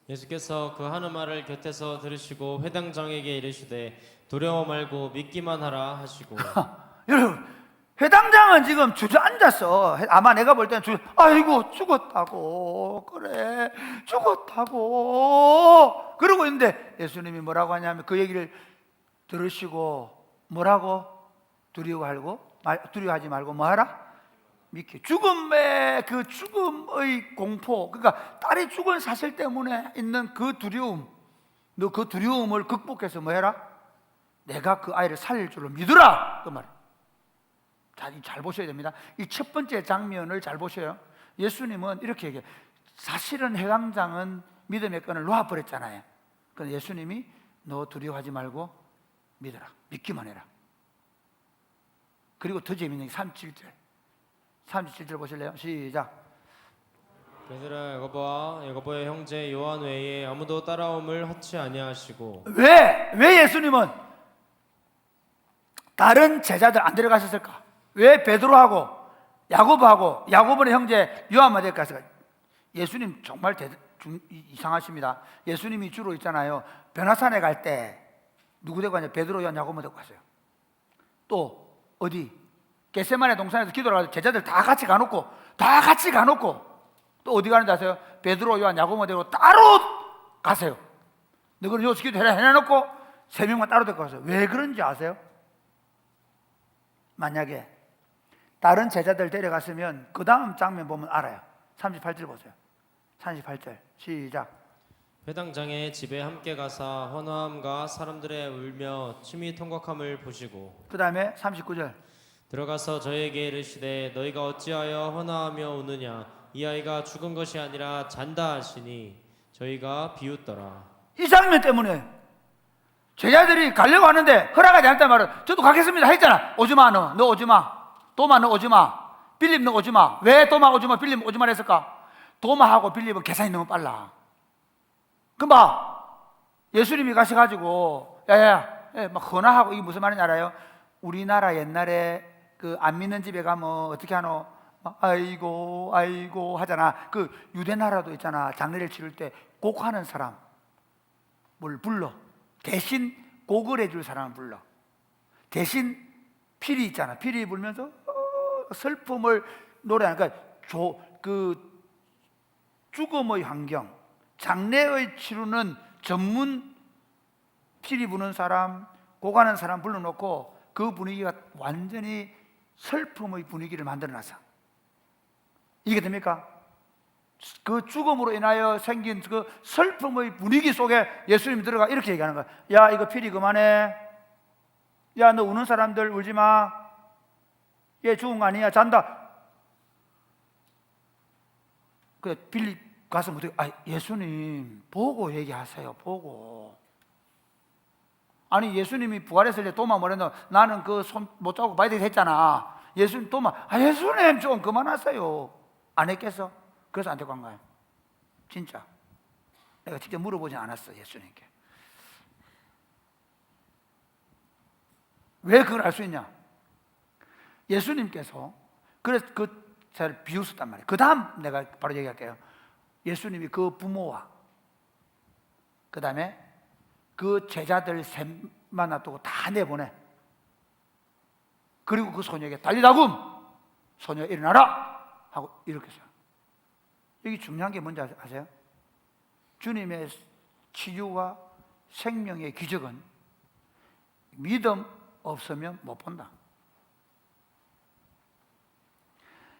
예수께서 그 하는 말을 곁에서 들으시고 회당장에게 이르시되 두려워 말고 믿기만 하라 하시고. 여러분 회당장은 지금 주저앉았어. 아마 내가 볼 때는 아이고 죽었다고. 그래 죽었다고 그러고 있는데 예수님이 뭐라고 하냐면 그 얘기를 들으시고 뭐라고? 두려워하지 말고 뭐하라? 믿기. 죽음의 공포, 그러니까 딸이 죽은 사실 때문에 있는 그 두려움, 너 그 두려움을 극복해서 뭐해라? 내가 그 아이를 살릴 줄로 믿으라 그 말. 잘 보셔야 됩니다. 이 첫 번째 장면을 잘 보셔요. 예수님은 이렇게 얘기해요. 사실은 회당장은 믿음의 끈을 놓아버렸잖아요. 그런데 예수님이 너 두려워하지 말고 믿어라, 믿기만 해라. 그리고 더 재밌는 게 37절 보실래요? 시작. 베드로야 야고보의 형제 요한 외에 아무도 따라옴을 하지 아니하시고. 왜 예수님은 다른 제자들 안 데려가셨을까? 왜 베드로하고 야고보의 형제 요한만 데려갔을까? 예수님 정말 이상하십니다. 예수님이 주로 있잖아요. 변화산에 갈 때 누구 데리고 갔냐? 베드로, 요한, 야고보 데리고 갔어요. 또 어디? 겟세마네 동산에서 기도를 하고 제자들 다 같이 가놓고 또 어디 가는지 아세요? 베드로, 요한, 야고보 데리고 따로 가세요. 너희는 여기서 기도 해놓고 3명만 따로 데리고 가세요. 왜 그런지 아세요? 만약에 다른 제자들 데려갔으면 그 다음 장면 보면 알아요. 38절 보세요. 38절 시작. 회당장의 집에 함께 가사 헌화함과 사람들의 울며 침이 통곡함을 보시고 그 다음에 39절. 들어가서 저에게 이르시되 너희가 어찌하여 헌화하며 우느냐 이 아이가 죽은 것이 아니라 잔다 하시니 저희가 비웃더라. 이 장면 때문에 제자들이 가려고 하는데 허락하지 않았단 말은 저도 가겠습니다 했잖아. 오지마 너 오지마. 도마 너 오지마. 빌립 너 오지마. 왜 도마 오지마 빌립 오지마 했을까? 도마하고 빌립은 계산이 너무 빨라. 그럼 예수님이 가셔가지고 야야야 막 헌화하고 이게 무슨 말인지 알아요? 우리나라 옛날에 그 안 믿는 집에 가면 어떻게 하노? 막 아이고 아이고 하잖아. 그 유대 나라도 있잖아. 장례를 치를 때 곡하는 사람 뭘 불러. 대신 곡을 해줄 사람을 불러. 대신 피리 있잖아. 피리 불면서 슬픔을 노래하는. 그러니까 그 죽음의 환경, 장례의 치르는 전문 피리 부는 사람, 곡하는 사람 불러놓고 그 분위기가 완전히 슬픔의 분위기를 만들어놨어. 이게 됩니까? 그 죽음으로 인하여 생긴 그 슬픔의 분위기 속에 예수님이 들어가 이렇게 얘기하는 거야. 야 이거 피리 그만해. 야 너 우는 사람들 울지 마. 얘 죽은 거 아니야. 잔다. 그 빌립 가서 어떻게 예수님 보고 얘기하세요. 보고. 아니 예수님이 부활했을 때 도마 뭐랬노? 나는 그 손 못 잡고 봐야 되겠다 했잖아. 예수님 도마 예수님 좀 그만하세요. 안 했겠어? 그래서 안 데리고 간 거예요. 진짜 내가 직접 물어보진 않았어 예수님께. 왜 그걸 알 수 있냐? 예수님께서 그래서 그 잘 비웃었단 말이에요. 그 다음 내가 바로 얘기할게요. 예수님이 그 부모와 그 다음에 그 제자들 셋만 놔두고 다 내보내. 그리고 그 소녀에게 달리다굼 소녀 일어나라 하고 이렇게 해서 여기 중요한 게 뭔지 아세요? 주님의 치유와 생명의 기적은 믿음 없으면 못 본다.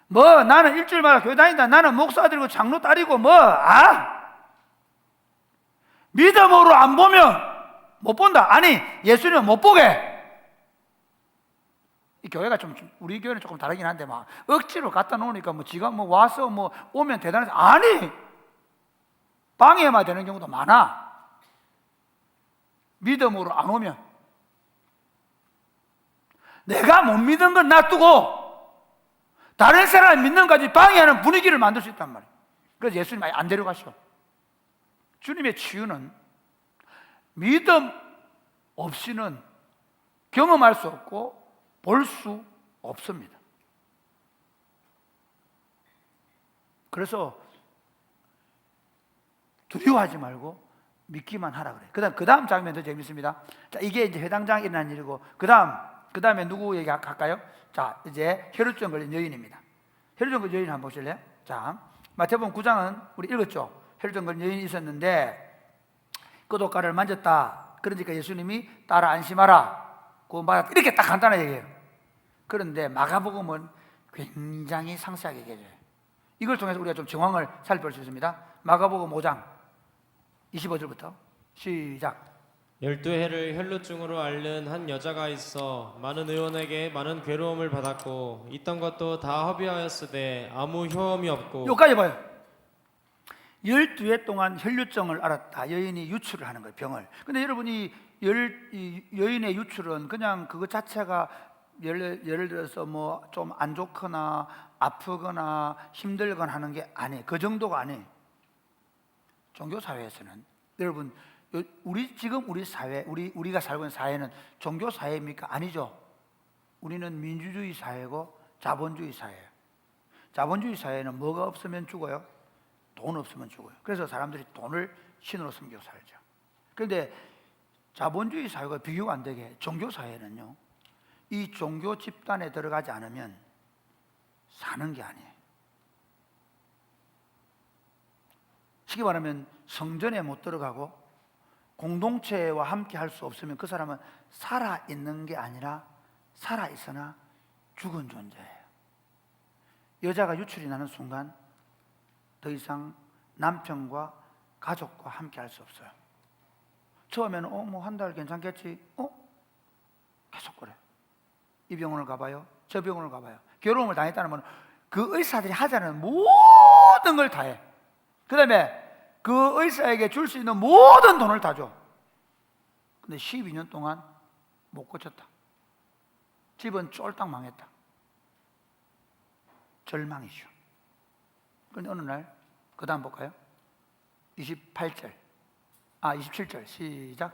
뭐 나는 일주일마다 교회 다닌다. 나는 목사들이고 장로 딸이고 믿음으로 안 보면 못 본다. 아니 예수님은 못 보게. 이 교회가 좀 우리 교회는 조금 다르긴 한데 막 억지로 갖다 놓으니까 뭐 지가 뭐 와서 뭐 오면 대단해서 아니 방해만 되는 경우도 많아. 믿음으로 안 오면 내가 못 믿은 건 놔두고 다른 사람이 믿는 것까지 방해하는 분위기를 만들 수 있단 말이에요. 그래서 예수님 안 데려가셔. 주님의 치유는 믿음 없이는 경험할 수 없고 볼 수 없습니다. 그래서 두려워하지 말고 믿기만 하라 그래요. 그 다음 장면도 재밌습니다. 자, 이게 이제 회당장에 일어난 일이고 그 다음에 누구 얘기할까요? 자, 이제 혈루증 걸린 여인입니다. 혈루증 걸린 여인 한번 보실래요? 자, 마태복음 9장은 우리 읽었죠? 혈루증 걸린 여인이 있었는데 끄독가를 만졌다. 그러니까 예수님이 따라 안심하라. 구원받았다. 이렇게 딱 간단하게 얘기해요. 그런데 마가복음은 굉장히 상세하게 얘기해줘요. 이걸 통해서 우리가 좀 정황을 살펴볼 수 있습니다. 마가복음 5장 25절부터 시작. 12해를 혈루증으로 앓는 한 여자가 있어 많은 의원에게 많은 괴로움을 받았고 있던 것도 다 허비하였으되 아무 효험이 없고. 여기까지 봐요. 12해 동안 혈루증을 앓았다. 여인이 유출을 하는 거예요. 병을. 근데 여러분이 여인의 유출은 그냥 그것 자체가 예를 들어서 뭐 좀 안 좋거나 아프거나 힘들거나 하는 게 아니에요. 그 정도가 아니에요. 종교사회에서는 여러분 지금 우리 사회 우리가 살고 있는 사회는 종교 사회입니까? 아니죠. 우리는 민주주의 사회고 자본주의 사회예요. 자본주의 사회는 뭐가 없으면 죽어요? 돈 없으면 죽어요. 그래서 사람들이 돈을 신으로 섬기고 살죠. 그런데 자본주의 사회가 비교가 안 되게 종교 사회는요, 이 종교 집단에 들어가지 않으면 사는 게 아니에요. 쉽게 말하면 성전에 못 들어가고 공동체와 함께 할 수 없으면 그 사람은 살아있는 게 아니라 살아있으나 죽은 존재예요. 여자가 유출이 나는 순간 더 이상 남편과 가족과 함께 할 수 없어요. 처음에는 뭐 한 달 괜찮겠지. 계속 그래. 이 병원을 가봐요. 저 병원을 가봐요. 괴로움을 당했다는 건 그 의사들이 하자는 모든 걸 다 해. 그 다음에 그 의사에게 줄 수 있는 모든 돈을 다 줘. 근데 12년 동안 못 고쳤다. 집은 쫄딱 망했다. 절망이죠. 그런데 어느 날, 그 다음 볼까요? 27절 시작.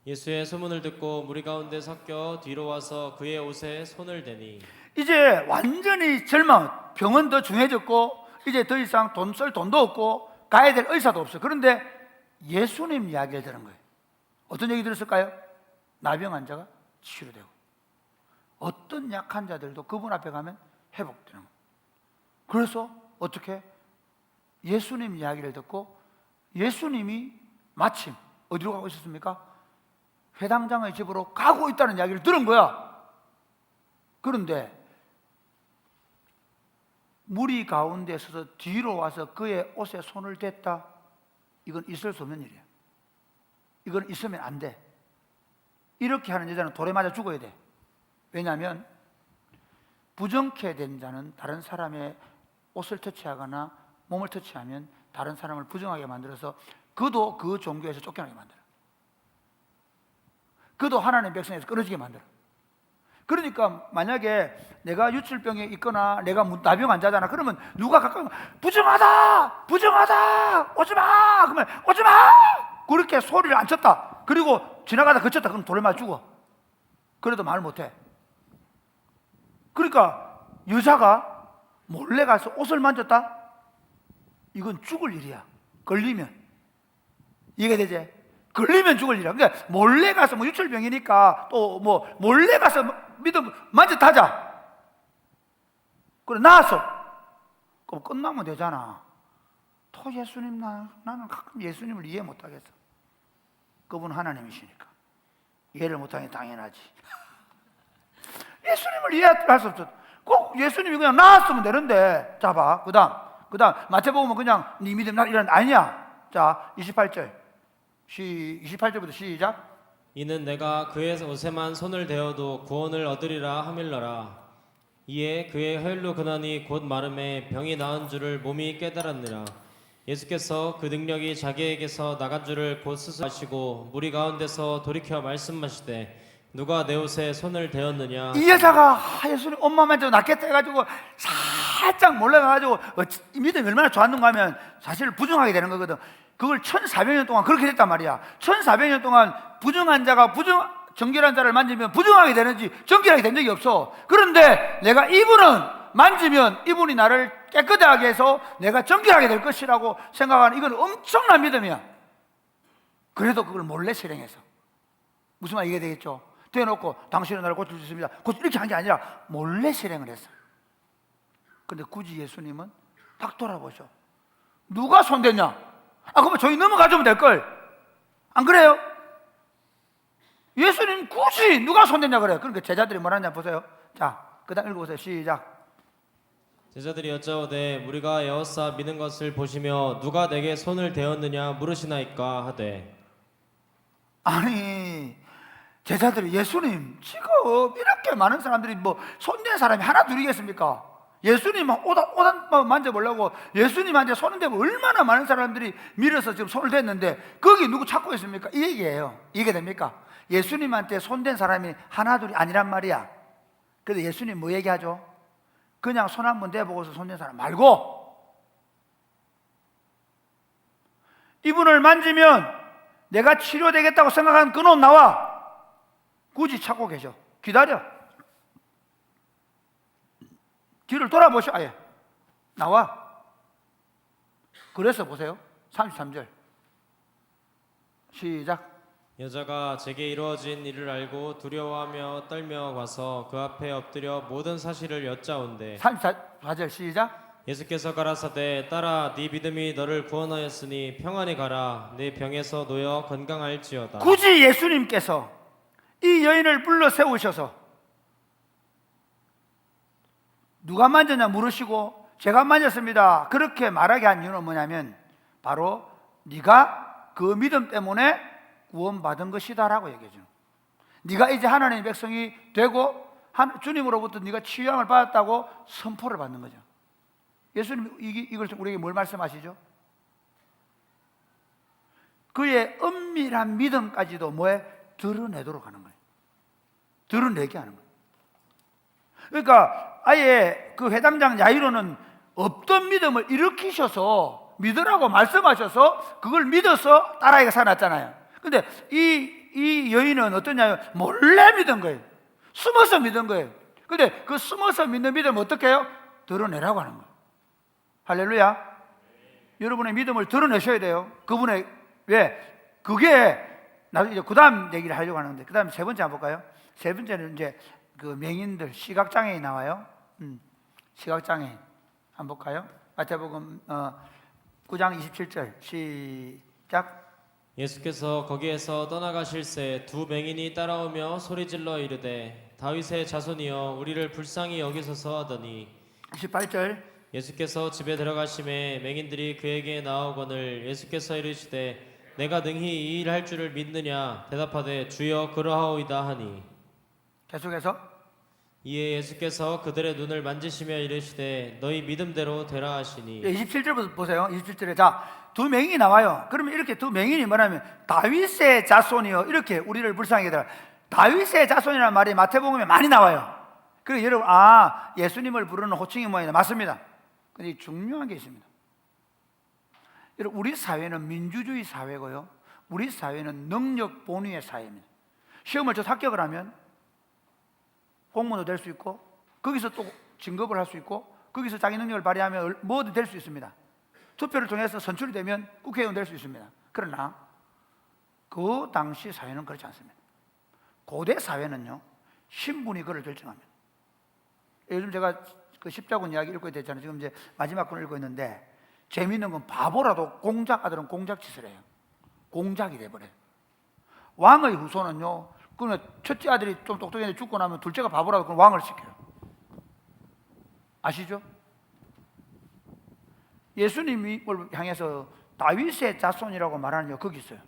예수의 소문을 듣고 무리 가운데 섞여 뒤로 와서 그의 옷에 손을 대니 이제 완전히 절망, 병은 더 중해졌고 이제 더 이상 돈 쓸 돈도 없고 가야 될 의사도 없어. 그런데 예수님 이야기를 들은 거예요. 어떤 얘기 들었을까요? 나병 환자가 치료되고 어떤 약한 자들도 그분 앞에 가면 회복되는 거예요. 그래서 어떻게? 예수님 이야기를 듣고 예수님이 마침 어디로 가고 있었습니까? 회당장의 집으로 가고 있다는 이야기를 들은 거야. 그런데 무리 가운데 서서 뒤로 와서 그의 옷에 손을 댔다. 이건 있을 수 없는 일이야. 이건 있으면 안 돼. 이렇게 하는 여자는 돌에 맞아 죽어야 돼. 왜냐하면 부정케 된 자는 다른 사람의 옷을 터치하거나 몸을 터치하면 다른 사람을 부정하게 만들어서 그도 그 종교에서 쫓겨나게 만들어. 그도 하나님의 백성에서 끊어지게 만들어. 그러니까 만약에 내가 유출병에 있거나 내가 나병 환자잖아. 그러면 누가 가까이 부정하다! 부정하다! 오지마! 그러면 오지마! 그렇게 소리를 안 쳤다. 그리고 지나가다 그쳤다. 그럼 돌에 맞아 죽어. 그래도 말 못해. 그러니까 여자가 몰래 가서 옷을 만졌다? 이건 죽을 일이야. 걸리면. 이해가 되지? 걸리면 죽을 일이야. 그러니까 몰래 가서 뭐 유출병이니까 또 뭐 몰래 가서 믿음 만졌다자. 그래 나왔어. 그럼 끝나면 되잖아. 또 예수님 나는 가끔 예수님을 이해 못하겠어. 그분 하나님이시니까 이해를 못하는 게 당연하지. 예수님을 이해할 수 없어. 꼭 예수님이 그냥 나왔으면 되는데. 자 봐. 그 다음 마태복음은 그냥 네 믿음 이런 아니야. 자 28절부터 시작. 이는 내가 그의 옷에만 손을 대어도 구원을 얻으리라 하밀러라. 이에 그의 혈루 근원이 곧 마름에 병이 나은 줄을 몸이 깨달았느라. 예수께서 그 능력이 자기에게서 나간 줄을 곧 스스로 아시고 무리 가운데서 돌이켜 말씀하시되 누가 내 옷에 손을 대었느냐. 이 여자가 예수님 엄마만 좀 낫겠다 해가지고 살짝 몰려가가지고 믿음이 얼마나 좋았는가 하면 사실 부정하게 되는 거거든. 그걸 1400년 동안 그렇게 됐단 말이야. 1400년 동안 부정한 자가 정결한 자를 만지면 부정하게 되는지 정결하게 된 적이 없어. 그런데 내가 이분은 만지면 이분이 나를 깨끗하게 해서 내가 정결하게 될 것이라고 생각하는, 이건 엄청난 믿음이야. 그래도 그걸 몰래 실행해서. 무슨 말 이게 되겠죠? 대놓고 당신은 나를 고칠 수 있습니다. 이렇게 한 게 아니라 몰래 실행을 했어. 근데 굳이 예수님은 딱 돌아보셔. 누가 손댔냐? 그러면 저희 넘어가주면 될걸. 안 그래요? 예수님 굳이 누가 손댔냐 그래요. 그러니까 제자들이 뭐라냐 보세요. 자, 그 다음 읽어보세요. 시작. 제자들이 여짜오되 우리가 에워싸 미는 것을 보시며 누가 내게 손을 대었느냐 물으시나이까 하되. 아니 제자들이 예수님 지금 이렇게 많은 사람들이 뭐 손댄 사람이 하나 둘이겠습니까? 예수님 옷 만져보려고 예수님한테 손을 대고 얼마나 많은 사람들이 밀어서 지금 손을 댔는데 거기 누구 찾고 있습니까? 이 얘기예요. 이게 됩니까? 예수님한테 손댄 사람이 하나 둘이 아니란 말이야. 그래서 예수님 뭐 얘기하죠? 그냥 손 한번 대보고서 손댄 사람 말고 이분을 만지면 내가 치료되겠다고 생각하는 그 놈 나와. 굳이 찾고 계셔. 기다려. 뒤를 돌아보셔. 아예 나와. 그래서 보세요. 33절 시작. 여자가 제게 이루어진 일을 알고 두려워하며 떨며 가서 그 앞에 엎드려 모든 사실을 여짜온대. 34절 시작. 예수께서 가라사대 딸아 네 믿음이 너를 구원하였으니 평안히 가라 네 병에서 놓여 건강할지어다. 굳이 예수님께서 이 여인을 불러 세우셔서 누가 만졌냐 물으시고 제가 만졌습니다 그렇게 말하게 한 이유는 뭐냐면 바로 네가 그 믿음 때문에 구원받은 것이다라고 얘기해 주는 거예요. 네가 이제 하나님의 백성이 되고 주님으로부터 네가 치유함을 받았다고 선포를 받는 거죠. 예수님 이걸 우리에게 뭘 말씀하시죠? 그의 은밀한 믿음까지도 뭐에 드러내도록 하는 거예요. 드러내게 하는 거예요. 그러니까 아예 그 회당장 야이로는 없던 믿음을 일으키셔서 믿으라고 말씀하셔서 그걸 믿어서 딸아이가 살아났잖아요. 근데 이 여인은 어떠냐요? 몰래 믿은 거예요. 숨어서 믿은 거예요. 근데 그 숨어서 믿는 믿음을 어떻게 해요? 드러내라고 하는 거예요. 할렐루야. 여러분의 믿음을 드러내셔야 돼요. 그분의 왜? 그게 나중에 이제 그 다음 얘기를 하려고 하는데 그 다음에 세 번째 한번 볼까요? 세 번째는 이제 그 맹인들 시각장애인 나와요. 시각장애인 한번 볼까요? 마태복음 9장 27절 시작. 예수께서 거기에서 떠나가실새 두 맹인이 따라오며 소리질러 이르되 다윗의 자손이여 우리를 불쌍히 여기소서 하더니 28절. 예수께서 집에 들어가심에 맹인들이 그에게 나오거늘 예수께서 이르시되 내가 능히 이 일 할 줄을 믿느냐 대답하되 주여 그러하오이다 하니 계속해서 이에 예수께서 그들의 눈을 만지시며 이르시되 너희 믿음대로 되라 하시니 27절부터 보세요. 27절에 두 맹인이 나와요. 그러면 이렇게 두 맹인이 뭐냐면 다윗의 자손이요 이렇게 우리를 불쌍히 여기라. 다윗의 자손이라는 말이 마태복음에 많이 나와요. 그래서 여러분 예수님을 부르는 호칭이 뭐냐 맞습니다. 근데 중요한 게 있습니다. 여러분 우리 사회는 민주주의 사회고요. 우리 사회는 능력 본위의 사회입니다. 시험을 저 합격을 하면 공무원도 될 수 있고 거기서 또 진급을 할 수 있고 거기서 자기 능력을 발휘하면 뭐든 될 수 있습니다. 투표를 통해서 선출이 되면 국회의원 될 수 있습니다. 그러나 그 당시 사회는 그렇지 않습니다. 고대 사회는요 신분이 그를 결정합니다. 요즘 제가 그 십자군 이야기 읽고 있잖아요. 지금 이제 마지막 권 읽고 있는데 재미있는 건 바보라도 공작 아들은 공작 짓을 해요. 공작이 돼버려요. 왕의 후손은요 그러면 첫째 아들이 좀 똑똑했는데 죽고 나면 둘째가 바보라도 그럼 왕을 시켜요. 아시죠? 예수님이 향해서 다윗의 자손이라고 말하는 게 거기 있어요.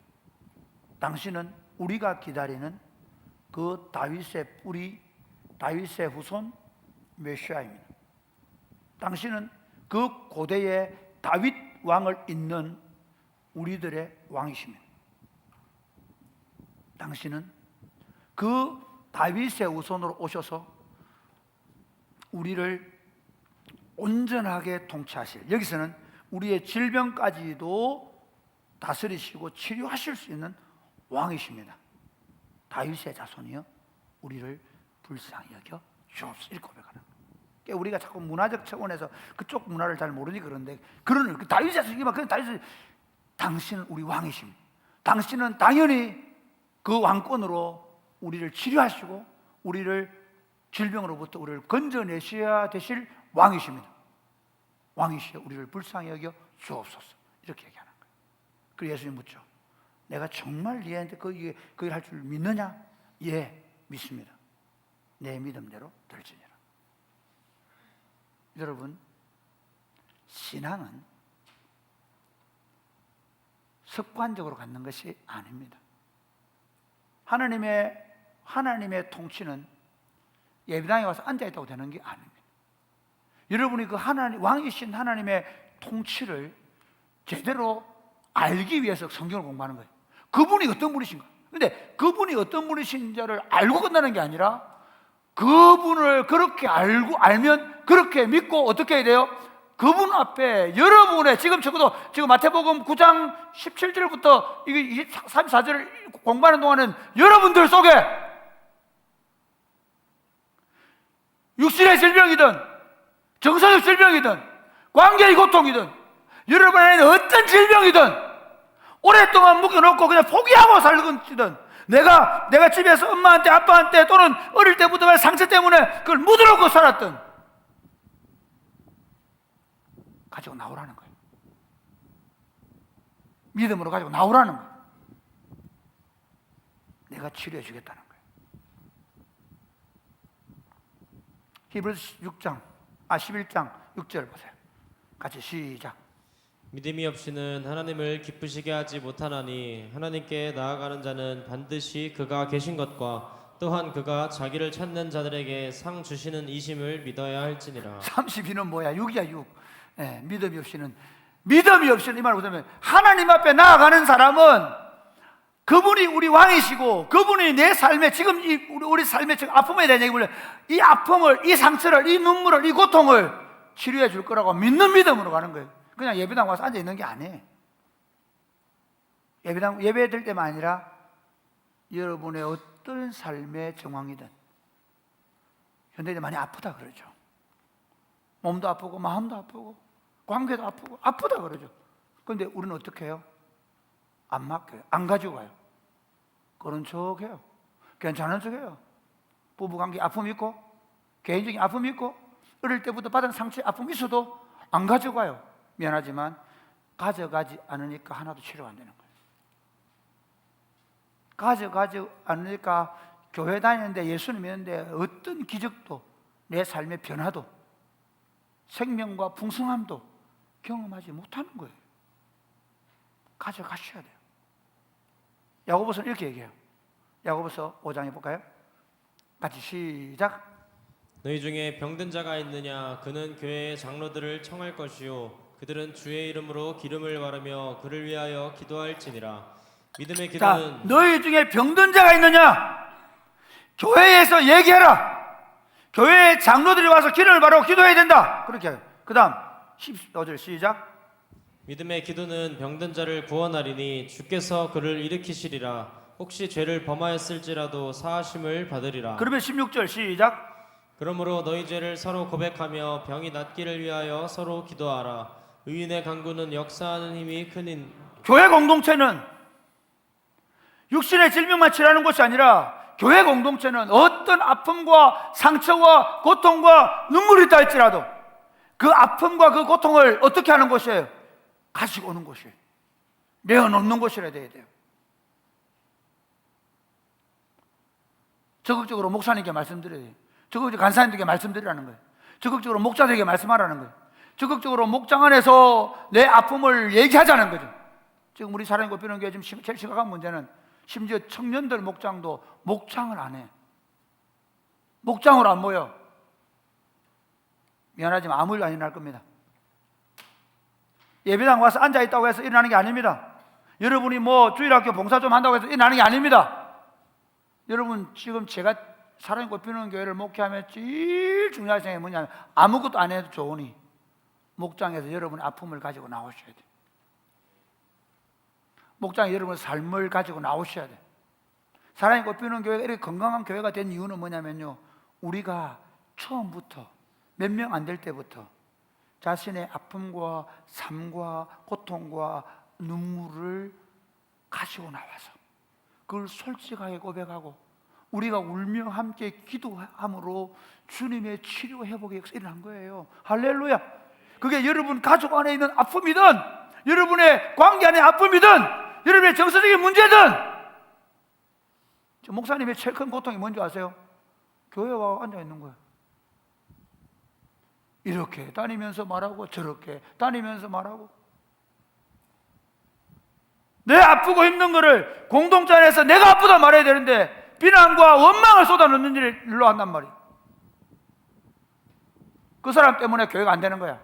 당신은 우리가 기다리는 그 다윗의 뿌리, 다윗의 후손 메시아입니다. 당신은 그 고대의 다윗 왕을 잇는 우리들의 왕이십니다. 당신은 그 다윗의 후손으로 오셔서 우리를 온전하게 통치하실, 여기서는 우리의 질병까지도 다스리시고 치료하실 수 있는 왕이십니다. 다윗의 자손이여 우리를 불쌍히 여겨 주옵소서. 이렇게 고백하는 거예요. 우리가 자꾸 문화적 차원에서 그쪽 문화를 잘 모르니 그런데 그런 다윗의 자손이지만 그건 다윗의 당신은 우리 왕이십니다. 당신은 당연히 그 왕권으로 우리를 치료하시고 우리를 질병으로부터 우리를 건져내셔야 되실 왕이십니다. 왕이시여 우리를 불쌍히 여겨 주옵소서. 이렇게 얘기하는 거예요. 그리고 예수님 묻죠. 내가 정말 얘한테 그 일 할 줄 믿느냐? 예, 믿습니다. 내 믿음대로 될지니라. 여러분, 신앙은 습관적으로 갖는 것이 아닙니다. 하나님의 통치는 예배당에 와서 앉아있다고 되는 게 아닙니다. 여러분이 그 왕이신 하나님의 통치를 제대로 알기 위해서 성경을 공부하는 거예요. 그분이 어떤 분이신가? 근데 그분이 어떤 분이신지를 알고 끝나는 게 아니라 그분을 그렇게 알면 그렇게 믿고 어떻게 해야 돼요? 그분 앞에 여러분의 적어도 지금 마태복음 9장 17절부터 이게 34절을 공부하는 동안은 여러분들 속에 육신의 질병이든 정서적 질병이든 관계의 고통이든 여러분 안에는 어떤 질병이든 오랫동안 묵혀놓고 그냥 포기하고 살건지든 내가 집에서 엄마한테 아빠한테 또는 어릴 때부터 상처 때문에 그걸 묻어놓고 살았던 가지고 나오라는 거예요. 믿음으로 가지고 나오라는 거예요. 내가 치료해 주겠다는 거예요. 히브리서 11장 6절 보세요. 같이 시작. 믿음이 없이는 하나님을 기쁘시게 하지 못하나니 하나님께 나아가는 자는 반드시 그가 계신 것과 또한 그가 자기를 찾는 자들에게 상 주시는 이심을 믿어야 할지니라. 32는 뭐야? 6이야 6. 예, 믿음이 없이는 이 말을 보자면 하나님 앞에 나아가는 사람은 그분이 우리 왕이시고 그분이 내 삶에 지금 우리 삶에 지금 아픔에 대한 얘기를 이 아픔을, 이 상처를, 이 눈물을, 이 고통을 치료해 줄 거라고 믿는 믿음으로 가는 거예요. 그냥 예배당 와서 앉아 있는 게 아니에요. 예배 드릴 때만 아니라 여러분의 어떤 삶의 정황이든 현대인이 많이 아프다 그러죠. 몸도 아프고 마음도 아프고 관계도 아프고 아프다 그러죠. 그런데 우리는 어떻게 해요? 안 맡겨요. 안 가지고 가요. 그런 척 해요. 괜찮은 척 해요. 부부관계 아픔 있고 개인적인 아픔 있고 어릴 때부터 받은 상처 아픔 있어도 안 가져가요. 미안하지만 가져가지 않으니까 하나도 치료가 안 되는 거예요. 가져가지 않으니까 교회 다니는데 예수님 믿는데 어떤 기적도 내 삶의 변화도 생명과 풍성함도 경험하지 못하는 거예요. 가져가셔야 돼요. 야고보서는 이렇게 얘기해요. 야고보서 5장에 볼까요? 같이 시작. 너희 중에 병든 자가 있느냐? 그는 교회의 장로들을 청할 것이요 그들은 주의 이름으로 기름을 바르며 그를 위하여 기도할지니라. 믿음의 자, 기도는 너희 중에 병든 자가 있느냐? 교회에서 얘기해라. 교회의 장로들이 와서 기름을 바르고 기도해야 된다. 그렇게 해요. 그 다음 15절 시작. 믿음의 기도는 병든 자를 구원하리니 주께서 그를 일으키시리라. 혹시 죄를 범하였을지라도 사하심을 받으리라. 그러면 16절 시작. 그러므로 너희 죄를 서로 고백하며 병이 낫기를 위하여 서로 기도하라. 의인의 간구는 역사하는 힘이 크니. 교회 공동체는 육신의 질병만 치료하는 것이 아니라 교회 공동체는 어떤 아픔과 상처와 고통과 눈물이 있다 할지라도 그 아픔과 그 고통을 어떻게 하는 것이에요? 가지고 오는 것이에요. 내어놓는 것이라 돼야 돼요. 적극적으로 목사님께 말씀드려야 돼요. 적극적으로 간사님들에게 말씀드리라는 거예요. 적극적으로 목자들에게 말씀하라는 거예요. 적극적으로 목장 안에서 내 아픔을 얘기하자는 거죠. 지금 우리 사랑이 꼽히는 게 지금 제일 심각한 문제는 심지어 청년들 목장도 목장을 안 해. 목장으로 안 모여. 미안하지만 아무 일도 안 일어날 겁니다. 예배당 와서 앉아있다고 해서 일어나는 게 아닙니다. 여러분이 뭐 주일학교 봉사 좀 한다고 해서 일어나는 게 아닙니다. 여러분 지금 제가 사랑이 꼽히는 교회를 목회하면 제일 중요한 생각이 뭐냐면 아무것도 안 해도 좋으니 목장에서 여러분의 아픔을 가지고 나오셔야 돼요. 목장에 여러분의 삶을 가지고 나오셔야 돼요. 사랑이 꼽히는 교회가 이렇게 건강한 교회가 된 이유는 뭐냐면요, 우리가 처음부터 몇 명 안 될 때부터 자신의 아픔과 삶과 고통과 눈물을 가지고 나와서 그걸 솔직하게 고백하고 우리가 울며 함께 기도함으로 주님의 치료 회복의 역사 일어난 거예요. 할렐루야. 그게 여러분 가족 안에 있는 아픔이든 여러분의 관계 안에 아픔이든 여러분의 정서적인 문제든. 저 목사님의 제일 큰 고통이 뭔지 아세요? 교회 와 앉아 있는 거예요. 이렇게 다니면서 말하고 저렇게 다니면서 말하고 내 아프고 힘든 거를 공동체 안에서 내가 아프다 말해야 되는데 비난과 원망을 쏟아넣는 일로 한단 말이에요. 그 사람 때문에 교회가 안 되는 거야.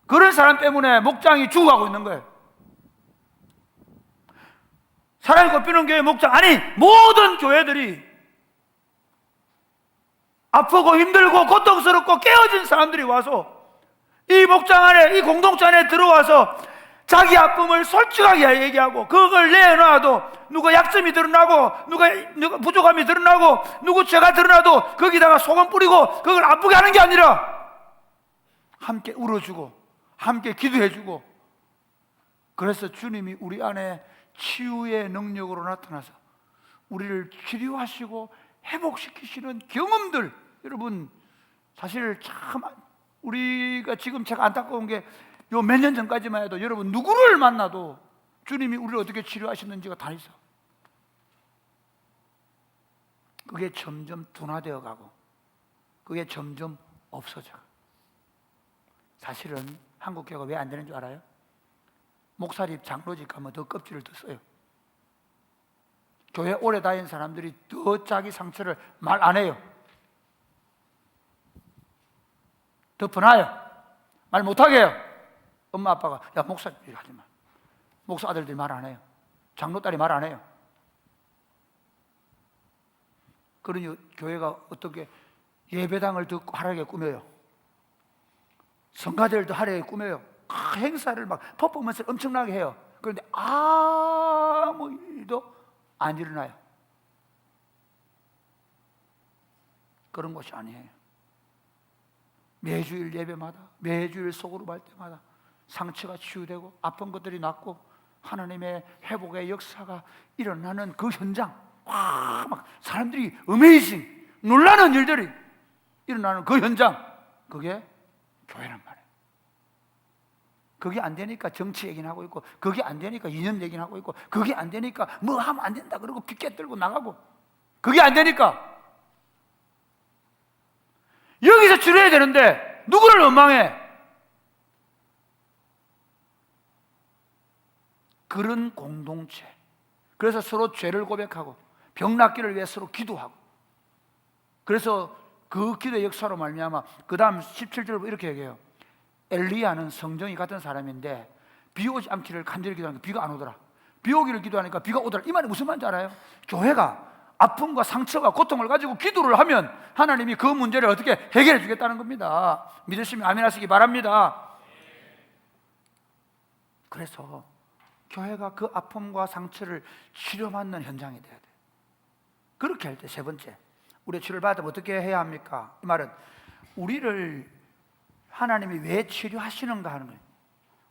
그런 사람 때문에 목장이 죽어가고 있는 거예요. 사랑이 꼽히는 교회 목장, 아니 모든 교회들이 아프고 힘들고 고통스럽고 깨어진 사람들이 와서 이 목장 안에, 이 공동체 안에 들어와서 자기 아픔을 솔직하게 얘기하고 그걸 내놔도 누가 약점이 드러나고 누가 부족함이 드러나고 누구 죄가 드러나도 거기다가 소금 뿌리고 그걸 아프게 하는 게 아니라 함께 울어주고 함께 기도해주고, 그래서 주님이 우리 안에 치유의 능력으로 나타나서 우리를 치료하시고 회복시키시는 경험들, 여러분 사실 참 우리가 지금 제가 안타까운 게 요 몇 년 전까지만 해도 여러분 누구를 만나도 주님이 우리를 어떻게 치료하시는지가 다 있어. 그게 점점 둔화되어 가고 그게 점점 없어져. 사실은 한국 교회가 왜 안 되는 줄 알아요? 목사집, 장로집 가면 더 껍질을 더 써요. 교회 오래 다닌 사람들이 더 자기 상처를 말 안 해요. 더 퍼나요. 말 못하게 해요. 엄마 아빠가 야 목사 하지 마. 목사 아들들이 말 안 해요. 장로 딸이 말 안 해요. 그러니 교회가 어떻게 예배당을 더 화려하게 꾸며요. 성가대를 더 화려하게 꾸며요. 행사를 막 퍼포먼스를 엄청나게 해요. 그런데 아무 일도 안 일어나요. 그런 것이 아니에요. 매주일 예배마다, 매주일 속으로 갈 때마다 상처가 치유되고 아픈 것들이 낫고 하나님의 회복의 역사가 일어나는 그 현장, 와, 막 사람들이 어메이징, 놀라는 일들이 일어나는 그 현장, 그게 교회란 말이에요. 그게 안 되니까 정치 얘기는 하고 있고, 그게 안 되니까 이념 얘기는 하고 있고, 그게 안 되니까 뭐 하면 안 된다 그러고 피켓 들고 나가고, 그게 안 되니까 여기서 치료해야 되는데 누구를 원망해? 그런 공동체. 그래서 서로 죄를 고백하고 병 낫기를 위해 서로 기도하고, 그래서 그 기도의 역사로 말미암아 그 다음 17절 이렇게 얘기해요. 엘리야는 성정이 같은 사람인데 비 오지 않기를 간절히 기도하니까 비가 안 오더라. 비 오기를 기도하니까 비가 오더라. 이 말이 무슨 말인지 알아요? 교회가 아픔과 상처와 고통을 가지고 기도를 하면 하나님이 그 문제를 어떻게 해결해 주겠다는 겁니다. 믿으시면 아멘 하시기 바랍니다. 그래서 교회가 그 아픔과 상처를 치료받는 현장이 돼야 돼요. 그렇게 할 때 세 번째, 우리 치료를 받으면 어떻게 해야 합니까? 이 말은 우리를 하나님이 왜 치료하시는가 하는 거예요.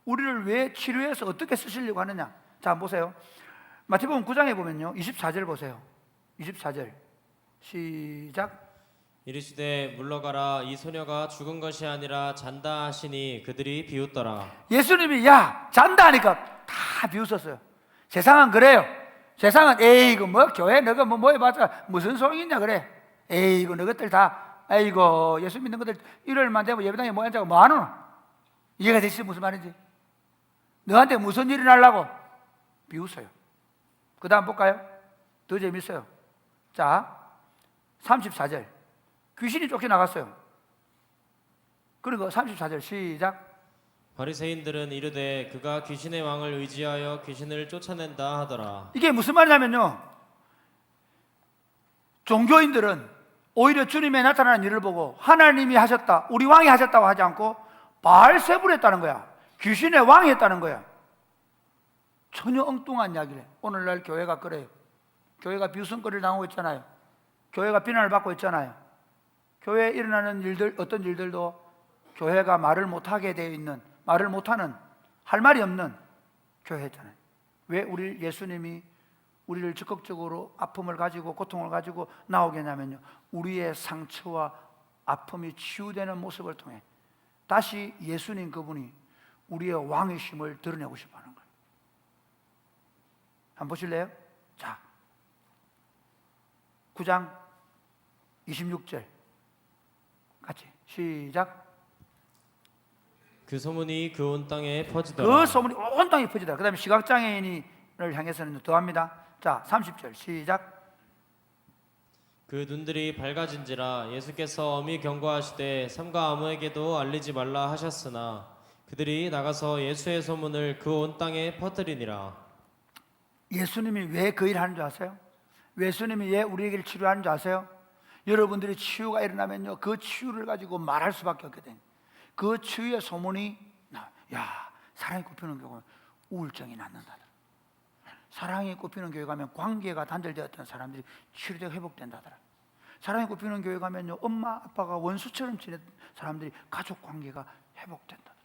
우리를 왜 치료해서 어떻게 쓰시려고 하느냐. 자, 보세요. 마태복음 9장에 보면요, 24절 보세요. 24절 시작. 이르시되 물러가라, 이 소녀가 죽은 것이 아니라 잔다 하시니 그들이 비웃더라. 예수님이 야 잔다 하니까 다 비웃었어요. 세상은 그래요. 세상은 에이 이거 뭐 교회 너가 뭐 해봤자 무슨 소용이냐 그래. 에이 이거 너희들 다 아이고 예수 믿는 것들 일요일만 되면 예배당에 뭐 앉아고 뭐 하노? 이해가 되시죠? 무슨 말인지. 너한테 무슨 일이 날라고 비웃어요. 그 다음 볼까요? 더 재밌어요. 자 34절 귀신이 쫓겨나갔어요. 그리고 34절 시작. 바리새인들은 이르되 그가 귀신의 왕을 의지하여 귀신을 쫓아낸다 하더라. 이게 무슨 말이냐면요, 종교인들은 오히려 주님의 나타나는 일을 보고 하나님이 하셨다, 우리 왕이 하셨다고 하지 않고 바알세불 했다는 거야. 귀신의 왕이 했다는 거야. 전혀 엉뚱한 이야기래. 오늘날 교회가 그래요. 교회가 비웃음거리를 당하고 있잖아요. 교회가 비난을 받고 있잖아요. 교회에 일어나는 일들, 어떤 일들도 교회가 말을 못하게 되어 있는, 말을 못하는, 할 말이 없는 교회잖아요. 왜 우리 예수님이 우리를 적극적으로 아픔을 가지고 고통을 가지고 나오게 하냐면요, 우리의 상처와 아픔이 치유되는 모습을 통해 다시 예수님 그분이 우리의 왕이심을 드러내고 싶어 하는 거예요. 한번 보실래요? 자, 9장 26절 같이 시작. 그 소문이 그 온 땅에 퍼지더라. 그 소문이 온 땅에 퍼지더라. 그 다음에 시각장애인을 향해서는 더 합니다. 자 30절 시작. 그 눈들이 밝아진지라 예수께서 엄히 경고하시되 삼가 아무에게도 알리지 말라 하셨으나 그들이 나가서 예수의 소문을 그 온 땅에 퍼뜨리니라. 예수님이 왜 그 일을 하는 줄 아세요? 예수님이 왜 우리에게 치료하는 줄 아세요? 여러분들이 치유가 일어나면요, 그 치유를 가지고 말할 수밖에 없게 된, 그 치유의 소문이 야 사랑이 꼽히는 경우는 우울증이 낫는다. 사랑이 꼽히는 교회 가면 관계가 단절되었던 사람들이 치료되고 회복된다더라. 사랑이 꼽히는 교회 가면요, 엄마 아빠가 원수처럼 지냈던 사람들이 가족 관계가 회복된다더라.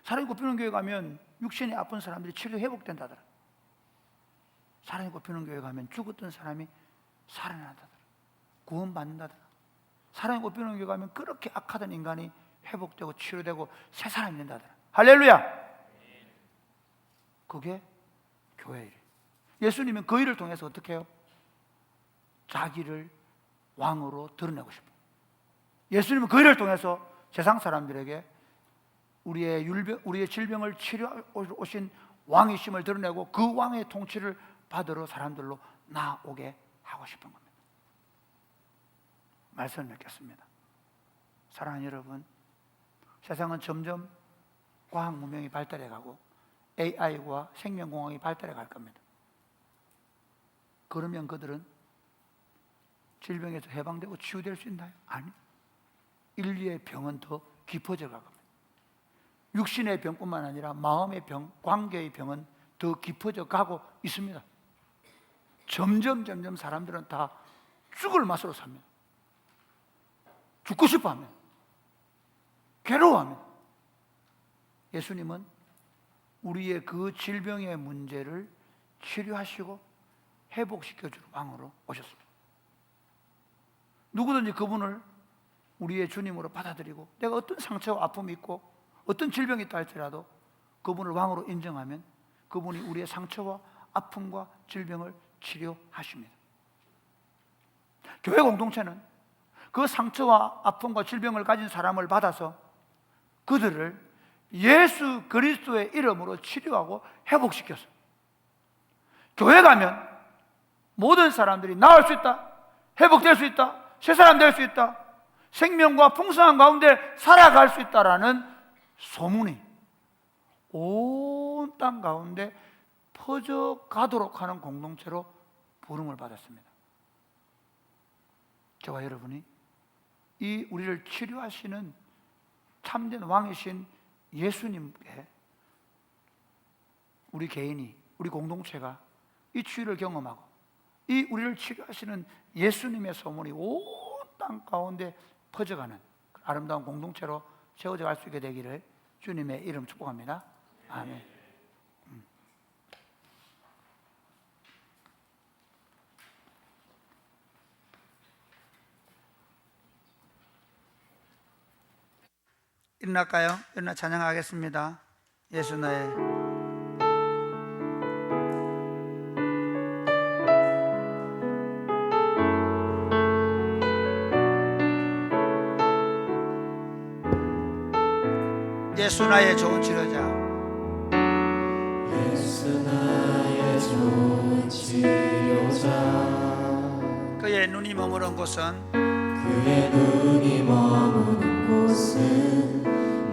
사랑이 꼽히는 교회 가면 육신이 아픈 사람들이 치료 회복된다더라. 사랑이 꼽히는 교회 가면 죽었던 사람이 살아난다더라. 구원받는다더라. 사랑이 꼽히는 교회 가면 그렇게 악하던 인간이 회복되고 치료되고 새 사람이 된다더라. 할렐루야. 그게 교회 일. 예수님은 그 일을 통해서 어떻게 해요? 자기를 왕으로 드러내고 싶어요. 예수님은 그 일을 통해서 세상 사람들에게 우리의 질병을 치료하러 오신 왕이심을 드러내고 그 왕의 통치를 받으러 사람들로 나오게 하고 싶은 겁니다. 말씀을 맺겠습니다. 사랑하는 여러분, 세상은 점점 과학 문명이 발달해 가고 AI와 생명공학이 발달해 갈 겁니다. 그러면 그들은 질병에서 해방되고 치유될 수 있나요? 아니. 인류의 병은 더 깊어져 갈 겁니다. 육신의 병뿐만 아니라 마음의 병, 관계의 병은 더 깊어져 가고 있습니다. 점점 사람들은 다 죽을 맛으로 삽니다. 죽고 싶어 합니다. 괴로워합니다. 예수님은 우리의 그 질병의 문제를 치료하시고 회복시켜줄 왕으로 오셨습니다. 누구든지 그분을 우리의 주님으로 받아들이고 내가 어떤 상처와 아픔이 있고 어떤 질병이 있다 할지라도 그분을 왕으로 인정하면 그분이 우리의 상처와 아픔과 질병을 치료하십니다. 교회 공동체는 그 상처와 아픔과 질병을 가진 사람을 받아서 그들을 예수 그리스도의 이름으로 치료하고 회복시켰어요. 교회 가면 모든 사람들이 나을 수 있다, 회복될 수 있다, 새 사람 될 수 있다, 생명과 풍성한 가운데 살아갈 수 있다라는 소문이 온 땅 가운데 퍼져가도록 하는 공동체로 부름을 받았습니다. 저와 여러분이 이 우리를 치료하시는 참된 왕이신 예수님께 우리 개인이, 우리 공동체가 이 치유를 경험하고 이 우리를 치료하시는 예수님의 소문이 온 땅 가운데 퍼져가는 아름다운 공동체로 세워져 갈 수 있게 되기를 주님의 이름 축복합니다. 아멘. 일어날까요? 일어나 찬양하겠습니다. 예수 나의 예수 나의 좋은 치료자, 예수 나의 좋은 치료자. 그의 눈이 머무른 곳은 그의 눈이 머무는 곳은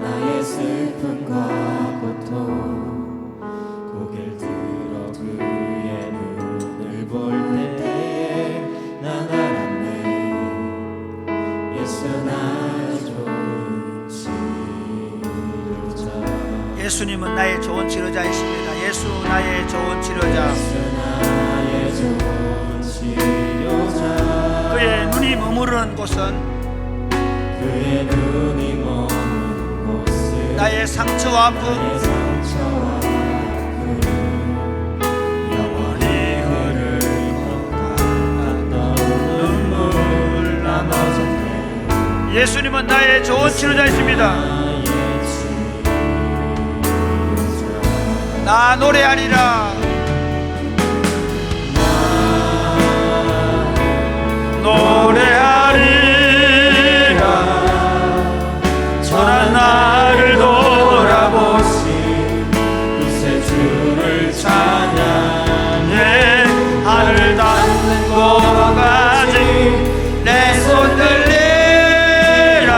나의 슬픔과 고통. 고개를 들어 그의 눈을 볼 때에 난 알았네. 예수 나의 좋은 치료자. 예수님은 나의 좋은 치료자이십니다. 예수 나의 좋은 치료자. 예수 나의 좋은 치료자. 그의 눈이 머무르는 곳은 그의 눈이 머무는 곳은 나의 상처와 아픔, 나의 상처와 아픔. 영원히 흐를 것 같았던 눈물 나눠졌네. 예수님은 나의 좋은 치료자이십니다. 나의 치료자. 나 노래하리라. 노래하리라. 전한 나를 돌아보신 그새 주를 찬양해. 하늘 닿는 곳까지 내 손 들리라.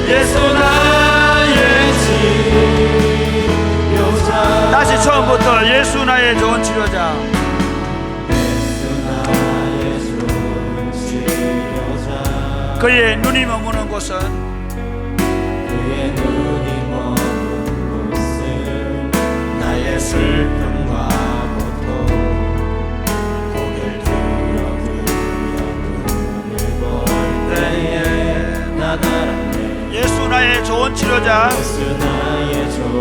예수 나의 치료자. 다시 처음부터 예수 나의 좋은 치료자. 예수 나의 좋은 치료자. 그의 눈이 머무는 곳은 그의 눈이 머무는 곳은 나의 슬픔과 고통. 고개를 들어 그의 눈을 볼 때에 난 알았네. 예수 나의 좋은 치료자. 예수 나의 좋은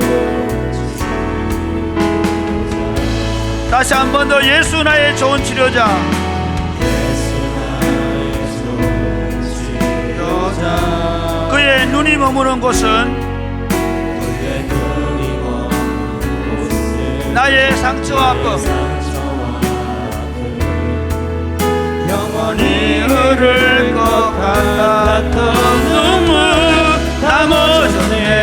치료자. 다시 한 번 더 예수 나의 좋은 치료자. 예수 나의 좋은 치료자. 그의 눈이 머무는 곳은 그의 눈이 머무는 곳은 나의 상처와 아픔, 상처와 아픔. 영원히 흐를 것 같았던 눈물 다 멎었네.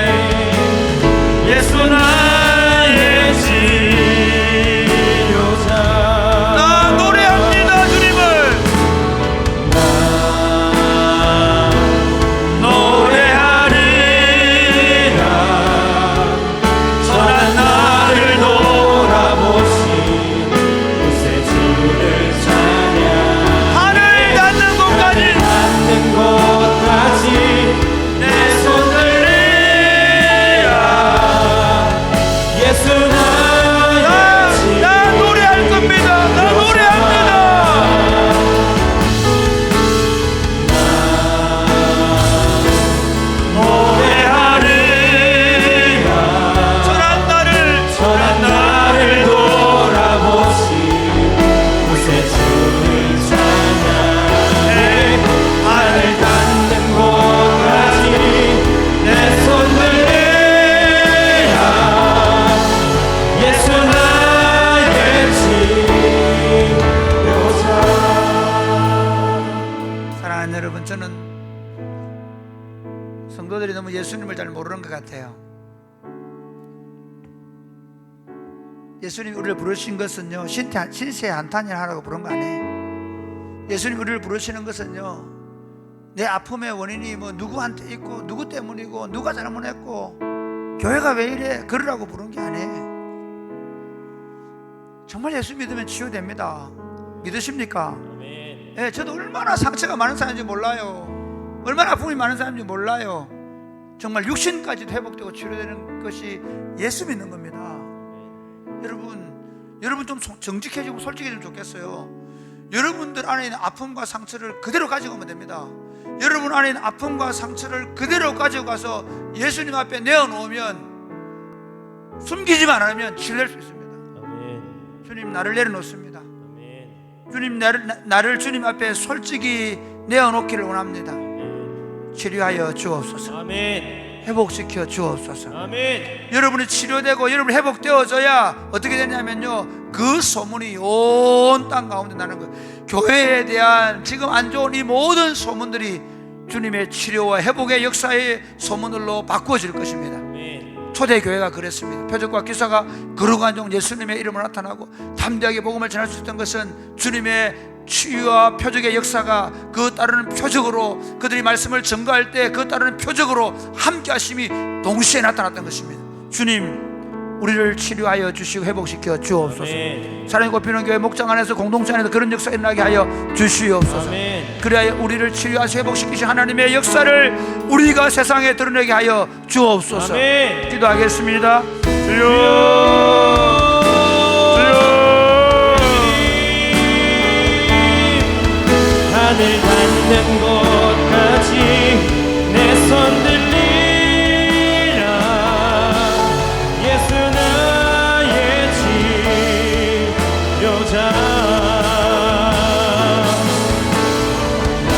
너무 예수님을 잘 모르는 것 같아요. 예수님이 우리를 부르신 것은요, 신세 한탄을 하라고 부른 거 아니에요. 예수님 우리를 부르시는 것은요, 내 아픔의 원인이 뭐 누구한테 있고 누구 때문이고 누가 잘못했고 교회가 왜 이래 그러라고 부른 게 아니에요. 정말 예수 믿으면 치유됩니다. 믿으십니까? 아멘. 예, 저도 얼마나 상처가 많은 사람인지 몰라요. 얼마나 아픔이 많은 사람인지 몰라요. 정말 육신까지도 회복되고 치료되는 것이 예수 믿는 겁니다. 여러분 좀 정직해지고 솔직해지면 좋겠어요. 여러분들 안에 있는 아픔과 상처를 그대로 가지고 오면 됩니다. 여러분 안에 있는 아픔과 상처를 그대로 가지고 가서 예수님 앞에 내어놓으면, 숨기지만 않으면 치료될 수 있습니다. 아멘. 주님, 나를 내려놓습니다. 아멘. 주님, 나를 주님 앞에 솔직히 내어놓기를 원합니다. 치료하여 주옵소서. 아멘. 회복시켜 주옵소서. 아멘. 여러분이 치료되고 여러분이 회복되어져야 어떻게 되냐면요, 그 소문이 온 땅 가운데 나는 거예요. 교회에 대한 지금 안 좋은 이 모든 소문들이 주님의 치료와 회복의 역사의 소문들로 바꾸어질 것입니다. 아멘. 초대교회가 그랬습니다. 표적과 기사가 거룩한 종 예수님의 이름으로 나타나고 담대하게 복음을 전할 수 있던 것은 주님의 치유와 표적의 역사가 그 따르는 표적으로, 그들이 말씀을 증거할 때 그 따르는 표적으로 함께 하심이 동시에 나타났던 것입니다. 주님, 우리를 치료하여 주시고 회복시켜 주옵소서. 아멘. 사랑이 꼽히는 교회 목장 안에서 공동체 안에서 그런 역사 일어나게 하여 주시옵소서. 아멘. 그래야 우리를 치료하시고 회복시키신 하나님의 역사를 우리가 세상에 드러내게 하여 주옵소서. 아멘. 기도하겠습니다. 하늘 닿는 곳까지 내 손 들리라. 예수 나의 치료자. 나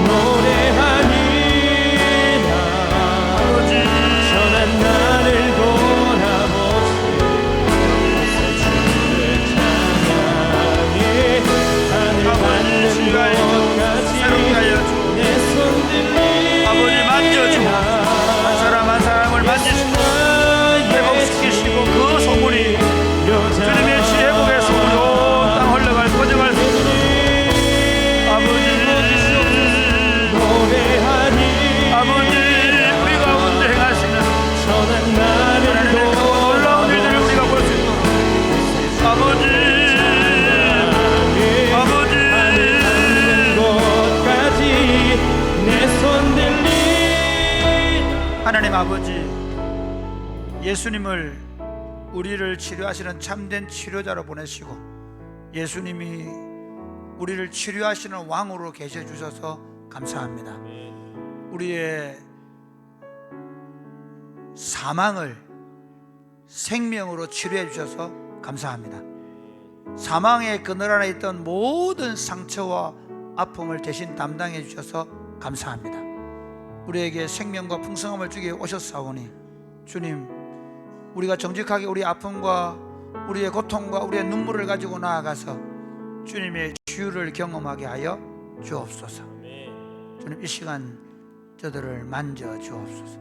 노래하리라. 전한 나를 아버지, 만져주고 한 사람 한 사람을 만지시고 회복시키시고 그 소문이 주님의 치유 회복의 소문이 온 땅 흘러갈 퍼져갈 수 있도록 아버지, 우리 가운데 행하시는 하나님의 놀라운 일들을 우리가 볼 수 있도록 하나님 아버지, 예수님을 우리를 치료하시는 참된 치료자로 보내시고 예수님이 우리를 치료하시는 왕으로 계셔 주셔서 감사합니다. 우리의 사망을 생명으로 치료해 주셔서 감사합니다. 사망의 그늘 안에 있던 모든 상처와 아픔을 대신 담당해 주셔서 감사합니다. 우리에게 생명과 풍성함을 주기 위해 오셨사오니 주님, 우리가 정직하게 우리 아픔과 우리의 고통과 우리의 눈물을 가지고 나아가서 주님의 치유를 경험하게 하여 주옵소서. 주님, 이 시간 저들을 만져 주옵소서.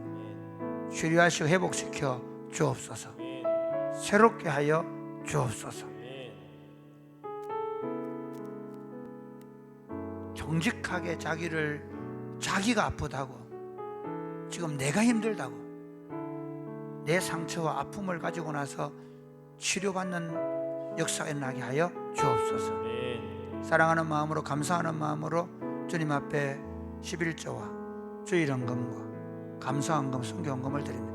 치료하시고 회복시켜 주옵소서. 새롭게 하여 주옵소서. 정직하게 자기가 아프다고, 지금 내가 힘들다고, 내 상처와 아픔을 가지고 나서 치료받는 역사가 일어나게 하여 주옵소서. 사랑하는 마음으로, 감사하는 마음으로 주님 앞에 11조와 주일헌금과 감사헌금, 순교헌금을 드립니다.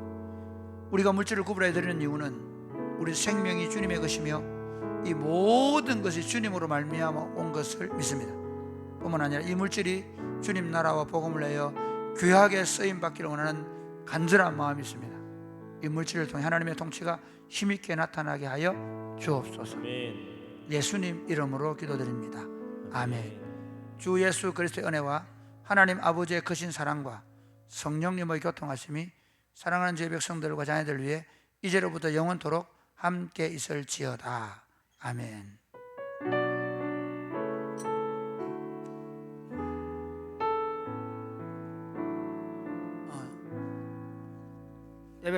우리가 물질을 구분해 드리는 이유는 우리 생명이 주님의 것이며 이 모든 것이 주님으로 말미암아 온 것을 믿습니다. 뿐만 아니라 이 물질이 주님 나라와 복음을 내어 귀하게 쓰임받기를 원하는 간절한 마음이 있습니다. 이 물질을 통해 하나님의 통치가 힘있게 나타나게 하여 주옵소서. 예수님 이름으로 기도드립니다. 아멘. 주 예수 그리스도의 은혜와 하나님 아버지의 크신 사랑과 성령님의 교통하심이 사랑하는 주의 백성들과 자녀들 위해 이제로부터 영원토록 함께 있을지어다. 아멘.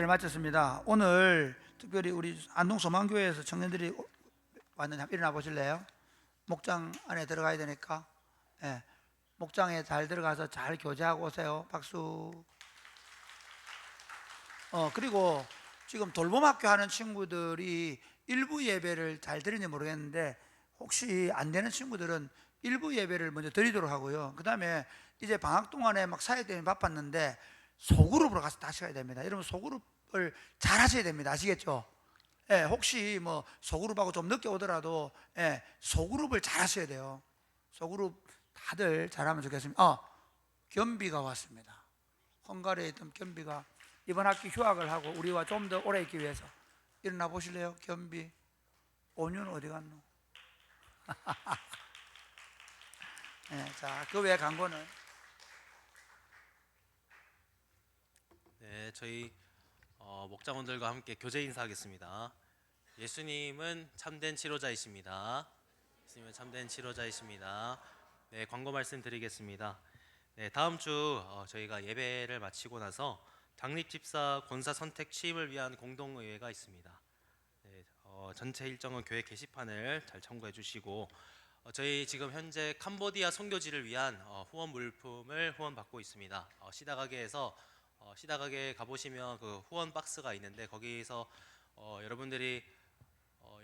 예배를 마쳤습니다. 오늘 특별히 우리 안동 소망교회에서 청년들이 왔는데 한번 일어나 보실래요? 목장 안에 들어가야 되니까. 예, 목장에 잘 들어가서 잘 교제하고 오세요. 박수. 그리고 지금 돌봄학교 하는 친구들이 일부 예배를 잘 드리는지 모르겠는데 혹시 안 되는 친구들은 일부 예배를 먼저 드리도록 하고요. 그 다음에 이제 방학 동안에 막 사회 때문에 바빴는데 소그룹으로 가서 다시 가야 됩니다. 여러분 소그룹을 잘 하셔야 됩니다. 아시겠죠? 예, 혹시 뭐 소그룹하고 좀 늦게 오더라도 소그룹을 잘 하셔야 돼요. 소그룹 다들 잘하면 좋겠습니다. 겸비가 왔습니다. 헝가리에 있던 겸비가 이번 학기 휴학을 하고 우리와 좀 더 오래 있기 위해서 일어나 보실래요? 겸비. 온유는 어디 갔노? 자, 그 외 광고는 네, 저희 목장원들과 함께 교제 인사하겠습니다. 예수님은 참된 치료자이십니다. 예수님은 참된 치료자이십니다. 네, 광고 말씀드리겠습니다. 네, 다음 주 저희가 예배를 마치고 나서 장립집사 권사 선택 취임을 위한 공동의회가 있습니다. 네, 전체 일정은 교회 게시판을 잘 참고해 주시고 저희 지금 현재 캄보디아 선교지를 위한 후원 물품을 후원받고 있습니다. 시다가게에서 시다가게 가보시면 그 후원 박스가 있는데 거기서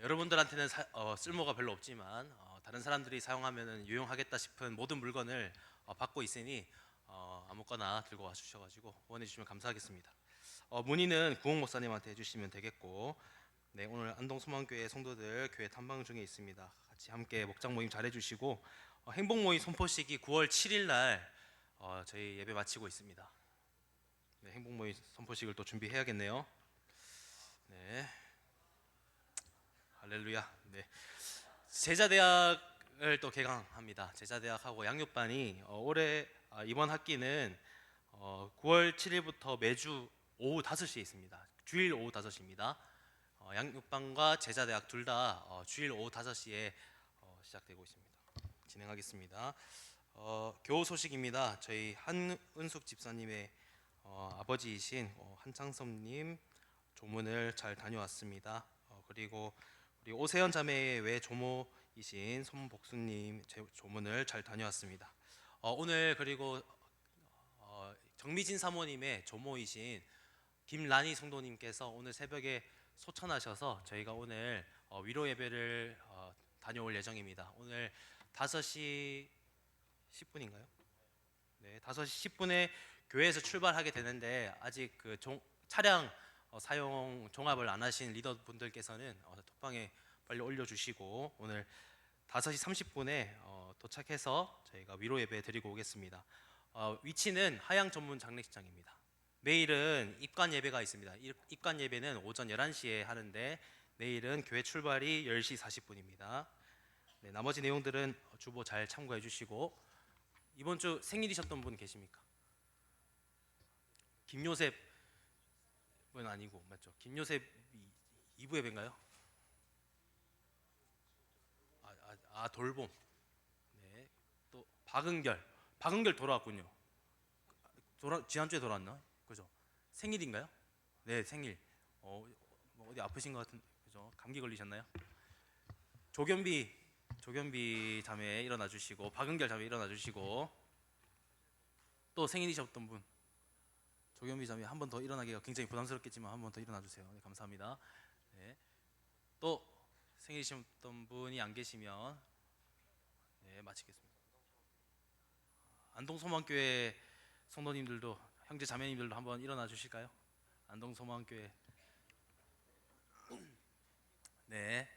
여러분들한테는 쓸모가 별로 없지만 다른 사람들이 사용하면 유용하겠다 싶은 모든 물건을 받고 있으니 아무거나 들고 와 주셔가지고 후원해 주시면 감사하겠습니다. 문의는 구홍 목사님한테 해주시면 되겠고, 네, 오늘 안동소망교회 성도들 교회 탐방 중에 있습니다. 같이 함께 목장 모임 잘 해주시고 행복 모임 선포식이 9월 7일 날 저희 예배 마치고 있습니다. 네, 행복 모임 선포식을 또 준비해야겠네요. 네, 할렐루야. 네, 제자대학을 또 개강합니다. 제자대학하고 양육반이 이번 학기는 9월 7일부터 매주 오후 5시에 있습니다. 주일 오후 5시입니다. 양육반과 제자대학 둘 다 주일 오후 5시에 시작되고 있습니다. 진행하겠습니다. 교우 소식입니다. 저희 한은숙 집사님의 아버지이신 한창섭님 조문을 잘 다녀왔습니다. 그리고 우리 오세연 자매의 외조모이신 손복수님 조문을 잘 다녀왔습니다. 오늘 그리고 정미진 사모님의 조모이신 김란희 성도님께서 오늘 새벽에 소천하셔서 저희가 오늘 위로 예배를 다녀올 예정입니다. 오늘 5시 10분인가요? 네, 5시 10분에 교회에서 출발하게 되는데 아직 그 차량 사용 종합을 안 하신 리더분들께서는 톡방에 빨리 올려주시고 오늘 5시 30분에 도착해서 저희가 위로 예배 드리고 오겠습니다. 위치는 하양 전문 장례식장입니다. 내일은 입관 예배가 있습니다. 입관 예배는 오전 11시에 하는데 내일은 교회 출발이 10시 40분입니다. 네, 나머지 내용들은 주보 잘 참고해 주시고 이번 주 생일이셨던 분 계십니까? 김요셉은 아니고 맞죠? 김요셉 2부 예배인가요? 돌봄. 네, 또 박은결 돌아왔군요. 지난주에 돌아왔나? 그죠? 생일인가요? 네, 생일. 어디 아프신 것 같은, 그죠? 감기 걸리셨나요? 조견비 자매 일어나 주시고, 박은결 자매 일어나 주시고, 또 생일이셨던 분, 조견비 자매 한 번 더 일어나기가 굉장히 부담스럽겠지만 한 번 더 일어나 주세요. 네, 감사합니다. 네, 또 생일이셨던 분이 안 계시면 네, 마치겠습니다. 안동소망교회 성도님들도 형제 자매님들도 한번 일어나 주실까요? 안동소망교회. 네,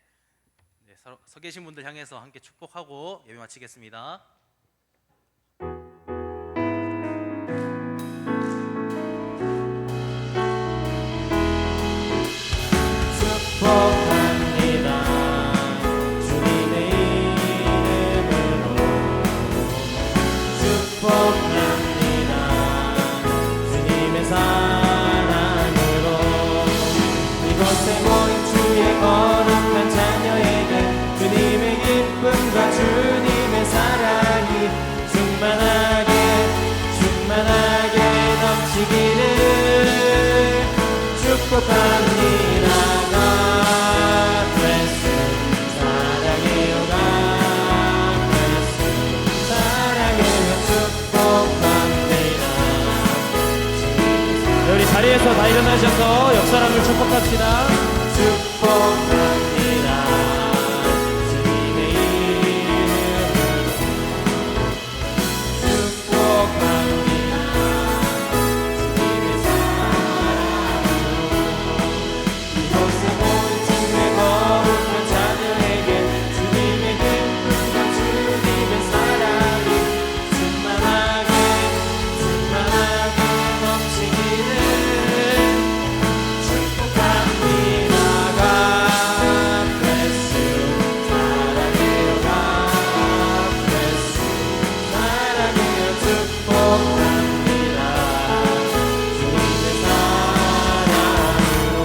서 계신 분들 향해서 함께 축복하고 예배 마치겠습니다. 축복합니다. 주님의 이름으로 축복합니다. 주님의 사랑으로 이곳에 모인 주의 거룩한 자녀에게 주님의 기쁨과 주님의 사랑이 다 일어나셔서 옆 사람을 축복합시다. 축복합니다. 주님의 이름으로 축복합니다. 주님의 사랑으로 이곳에 모인 주의 거룩한 자녀에게 주님의 기쁨과 주님의 사랑이 충만하게 넘치기를 축복합니다. God bless you. 사랑해요. God bless you. 사랑해요. 축복합니다. 주님의 사랑으로.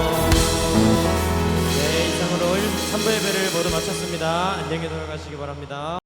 네, 이상으로 3부 예배를 모두 마쳤습니다. 안녕히 돌아가시기 바랍니다.